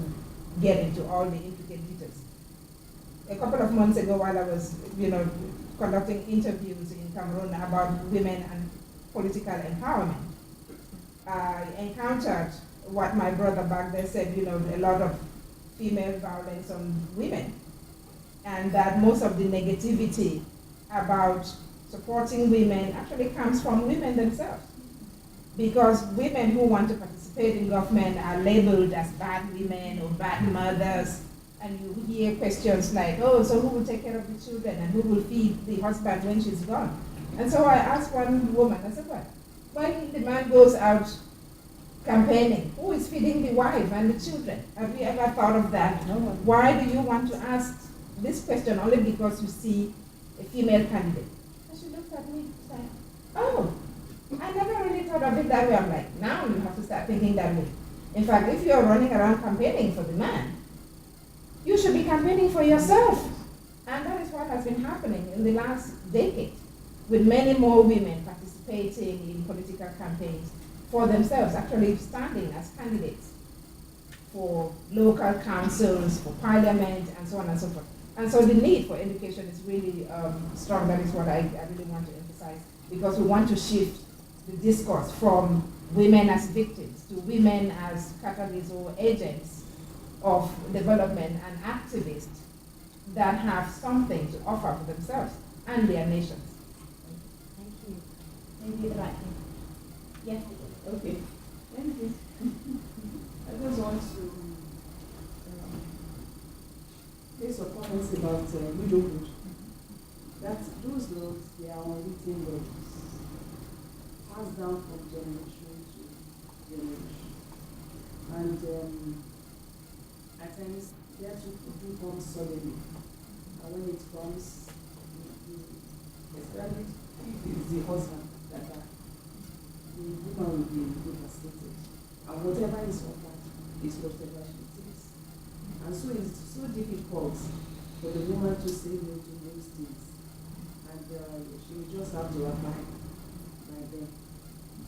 get into all the intricate details, a couple of months ago while I was, conducting interviews in Cameroon about women and political empowerment, I encountered what my brother back there said, a lot of female violence on women, and that most of the negativity about supporting women actually comes from women themselves. Because women who want to participate in government are labeled as bad women or bad mothers, and you hear questions like, oh, so who will take care of the children and who will feed the husband when she's gone? And so I asked one woman, I said, well, when the man goes out campaigning, who is feeding the wife and the children? Have you ever thought of that? No. Why do you want to ask this question only because you see a female candidate? And she looks at me and said, oh, I never really thought of it that way. I'm like, now you have to start thinking that way. In fact, if you're running around campaigning for the man, you should be campaigning for yourself. And that is what has been happening in the last decade, with many more women participating in political campaigns for themselves, actually standing as candidates for local councils, for parliament, and so on and so forth. And so the need for education is really strong. That is what I really want to emphasize, because we want to shift the discourse from women as victims to women as catalysts or agents of development and activists that have something to offer for themselves and their nations. Thank you. Maybe the right thing. Yes. Okay. Thank you. I just want to make some comments about widowhood. That those laws, they are unwritten laws, passed down from generation to generation. And at times, they have to do come suddenly. And when it comes, especially if it's the husband that the woman will be devastated. And whatever is offered is whatever she takes. And so it's so difficult for the woman to say no to those things. And she will just have to abide by them.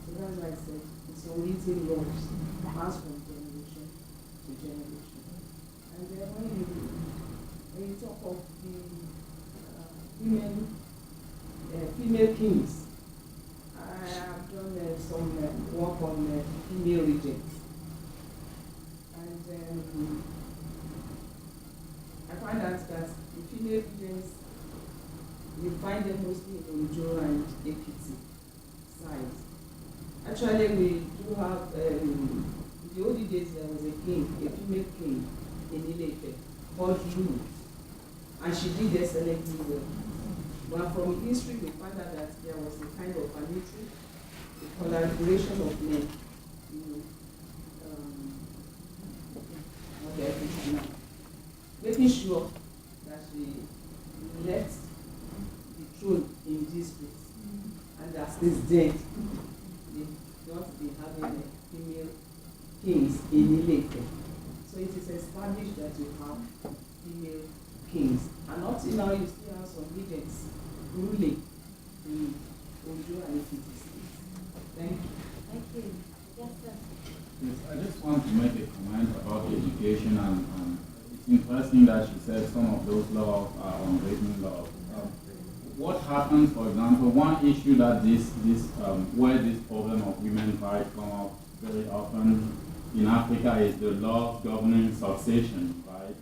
So that's why I said it's unwritten laws passed from generation to generation. And then when you talk of the female kings, I have done some work on female regents. And I find out that the female regents, you find them mostly in Ondo and Ekiti side. Actually, we do have, in the old days, there was a king, a female king in Ile-Ife called Julius, and she did excellently well. But from history, we find out that there was a kind of vanity, a collaboration of men, making sure that she left the throne in this place, and that since then, they don't be having female kings in Ile-Ife. So it is established that you have female kings. And up till now, you still have some regents ruling in Ondo and Ekiti states. Thank you. Thank you. Yes, sir. Yes, I just want to make a comment about education, and it's interesting that she said some of those laws are unwritten laws. What happens, for example, one issue that where this problem of women's rights come up very often in Africa is the laws governing succession, right?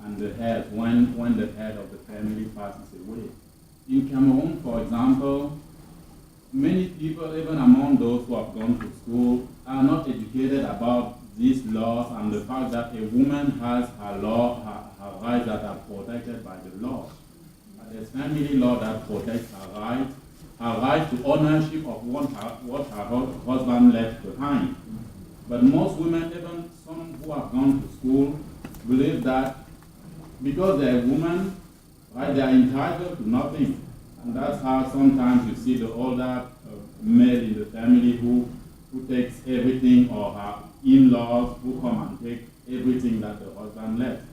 And the head, when the head of the family passes away. In Cameroon, for example, many people, even among those who have gone to school, are not educated about these laws and the fact that a woman has her rights that are protected by the law. There's family law that protects her right to ownership of what her husband left behind. But most women, even some who have gone to school, believe that because they're women, right, they are entitled to nothing. And that's how sometimes you see the older male in the family who takes everything, or her in-laws who come and take everything that the husband left.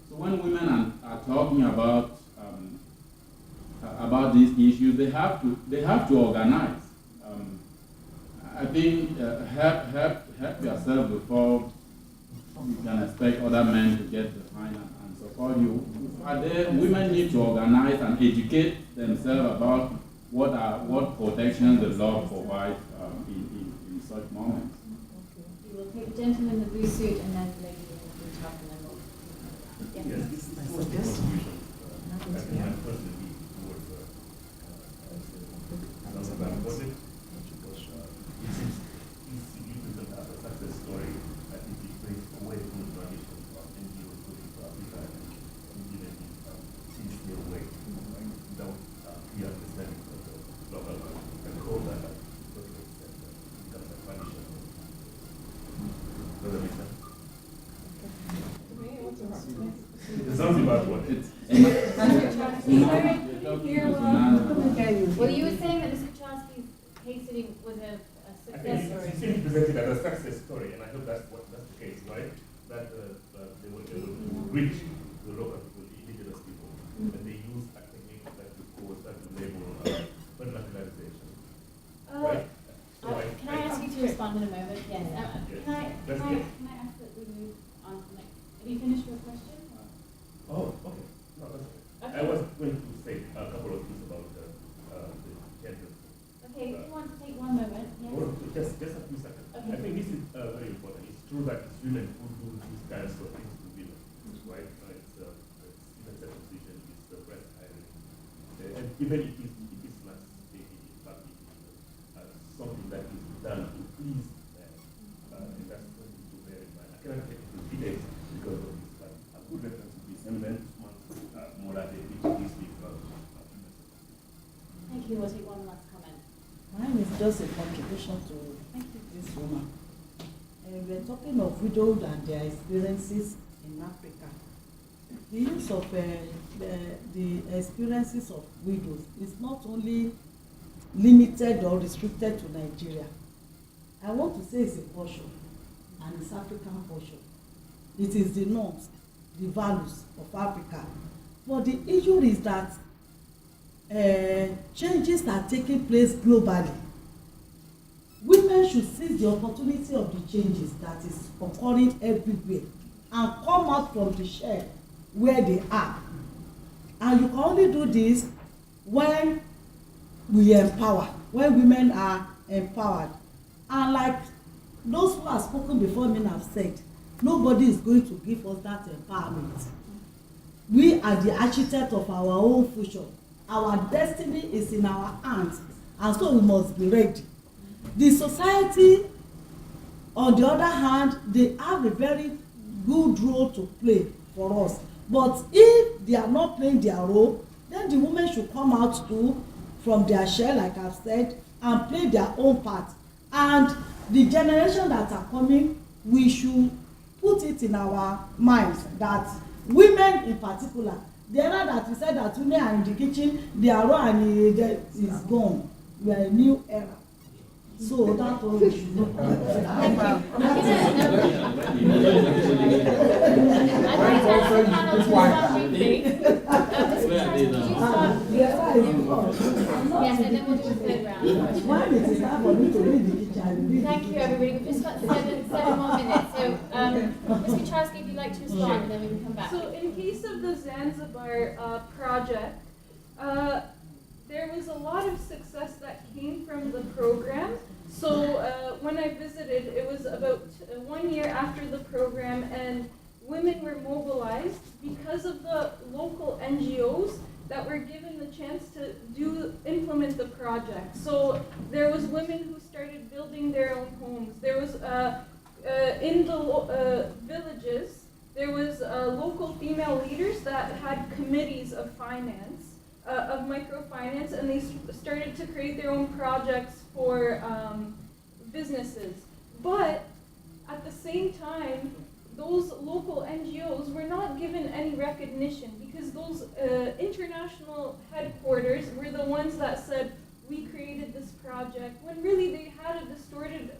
So when women are talking about these issues, they have to organize. I think help yourself before you can expect other men to get behind and support you. Women need to organize and educate themselves about what protections the law provides in such moments. We will take the gentleman in the blue suit and then the lady in the blue top, and then we'll. Yes, this is the contribution. I think my personally towards Zanzibar project, because it seems significant as a success story. I think it brings away from the tradition of NGOs looking to Africa and giving it seems their way, without clear understanding of the local and all that becomes a tradition. Does that make sense? The Zanzibar project. Well, you were saying that Mr. Kucharski's case study was a success story. It seems presented as a success story, and I hope that's the case, right? That they were able to reach the local people, the indigenous people, and they use a technique that we call that label marginalization. Right? Can I ask you to respond in a moment? Yes. Can I ask that we move on to the next? Have you finished your question? Oh, okay. No, that's okay. I was going to say a couple of things about the gender. Okay, if you want to take one moment. Yes. Or just a few seconds. Okay. I think this is very important. It's true that it's women who do these kinds of things to women, right? It's even circumcision, it's the breast ironing. And even if it is not stated in public, something that is done to please them. And that's something to bear in mind. I cannot get into details because of this, but a good reference would be Semen, Mola, which is the Thank you. We'll take one last comment. Mine is just a contribution to this woman. We're talking of widowhood and their experiences in Africa. The use of the experiences of widows is not only limited or restricted to Nigeria. I want to say it's a portion, and it's African portion. It is the norms, the values of Africa. But the issue is that changes are taking place globally. Women should seize the opportunity of the changes that is occurring everywhere and come out from the shell where they are. And you can only do this when we empower, when women are empowered. And like those who have spoken before me have said, nobody is going to give us that empowerment. We are the architect of our own future. Our destiny is in our hands, and so we must be ready. The society, on the other hand, they have a very good role to play for us. But if they are not playing their role, then the women should come out too from their shell, like I've said, and play their own part. And the generation that are coming, we should put it in our minds that women in particular, the era that we said that women are in the kitchen, their role and is gone. We are a new era. So that's all we should know. panel to start briefly. Mr. Kucharski, could you start? Yes, and then we'll do a third round. Thank you, everybody. We've just got seven more minutes. So, Ms. Kucharski, if you'd like to respond, and then we can come back. So, in case of the Zanzibar project, there was a lot of success that came from the program. So when I visited, it was about 1 year after the program, and women were mobilized because of the local NGOs that were given the chance to implement the project. So there was women who started building their own homes. There was in the villages, there was local female leaders that had committees of finance. Of microfinance, and they started to create their own projects for businesses. But at the same time, those local NGOs were not given any recognition because those international headquarters were the ones that said, we created this project, when really they had a distorted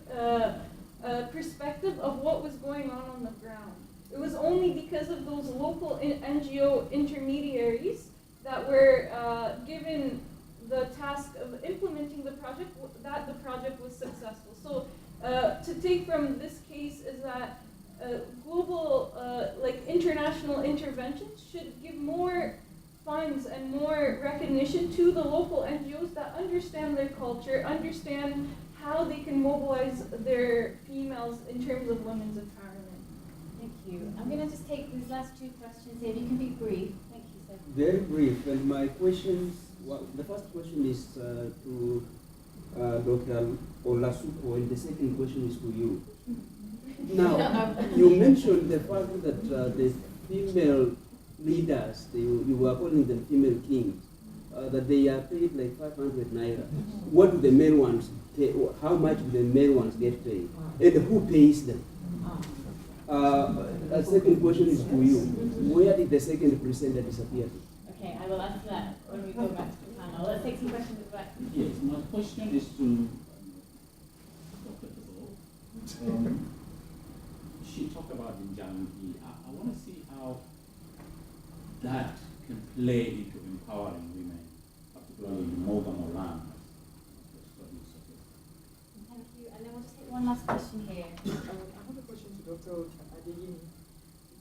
perspective of what was going on the ground. It was only because of those local NGO intermediaries that were given the task of implementing the project, that the project was successful. So to take from this case is that global, international interventions should give more funds and more recognition to the local NGOs that understand their culture, understand how they can mobilize their females in terms of women's empowerment. Thank you. I'm going to just take these last two questions here. If you can be brief. Thank you, sir. Very brief, and my questions, the first question is to Dr. Olasupo, and the second question is to you. Now, you mentioned the fact that the female leaders, you were calling them female kings, that they are paid like 500 naira. What do the male ones pay? How much do the male ones get paid? And who pays them? The second question is to you. Where did the second presenter disappear to? Okay, I will answer that when we go back to the panel. Let's take some questions at the back. Yes, my question is to Dr. Teboh. She talked about Njangi. I want to see how that can play into empowering women, particularly in Mogamo land. Thank you. And then we'll just take one last question here. I have a question to Dr. Adeyini.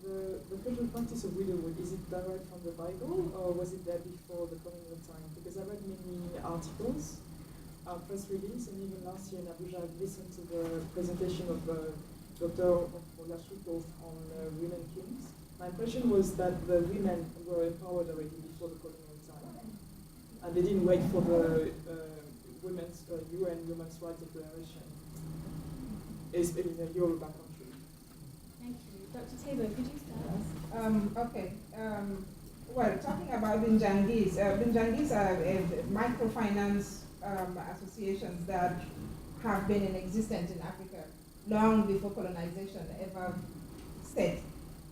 The cultural practice of widowhood, is it derived from the Bible, or was it there before the colonial time? Because I read many articles, press release, and even last year in Abuja, I listened to the presentation of Dr. Olasupo on women kings. My impression was that the women were empowered already before the colonial time, and they didn't wait for the UN Women's Rights Declaration, especially in a Yoruba country. Thank you. Dr. Teboh, could you start? Okay. Well, talking about Binjangis, Binjangis are microfinance associations that have been in existence in Africa long before colonization ever set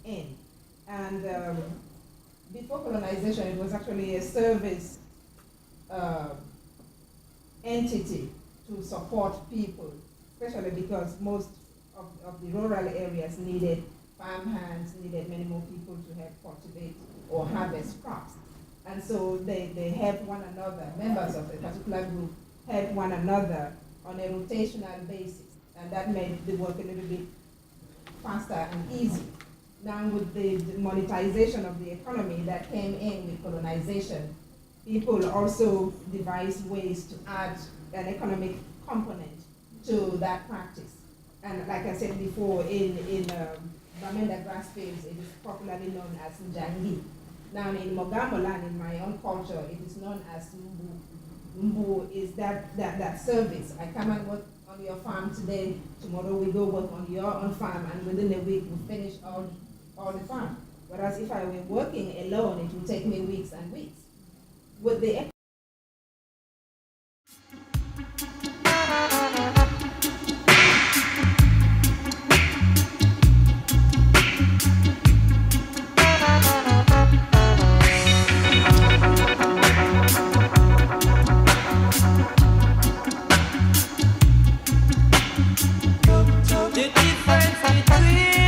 in. And before colonization, it was actually a service entity to support people, especially because most of the rural areas needed farm hands, needed many more people to help cultivate or harvest crops. And so they help one another, members of a particular group help one another on a rotational basis. And that made the work a little bit faster and easier. Now with the monetization of the economy that came in with colonization, people also devised ways to add an economic component to that practice. And like I said before, in Bamenda grass fields, it is popularly known as Njangi. Now in Mogamoland, in my own culture, it is known as Mbu. Mbu is that service. I come and work on your farm today, tomorrow we go work on your own farm, and within a week we finish all the farm. Whereas if I were working alone, it would take me weeks and weeks. With the the difference between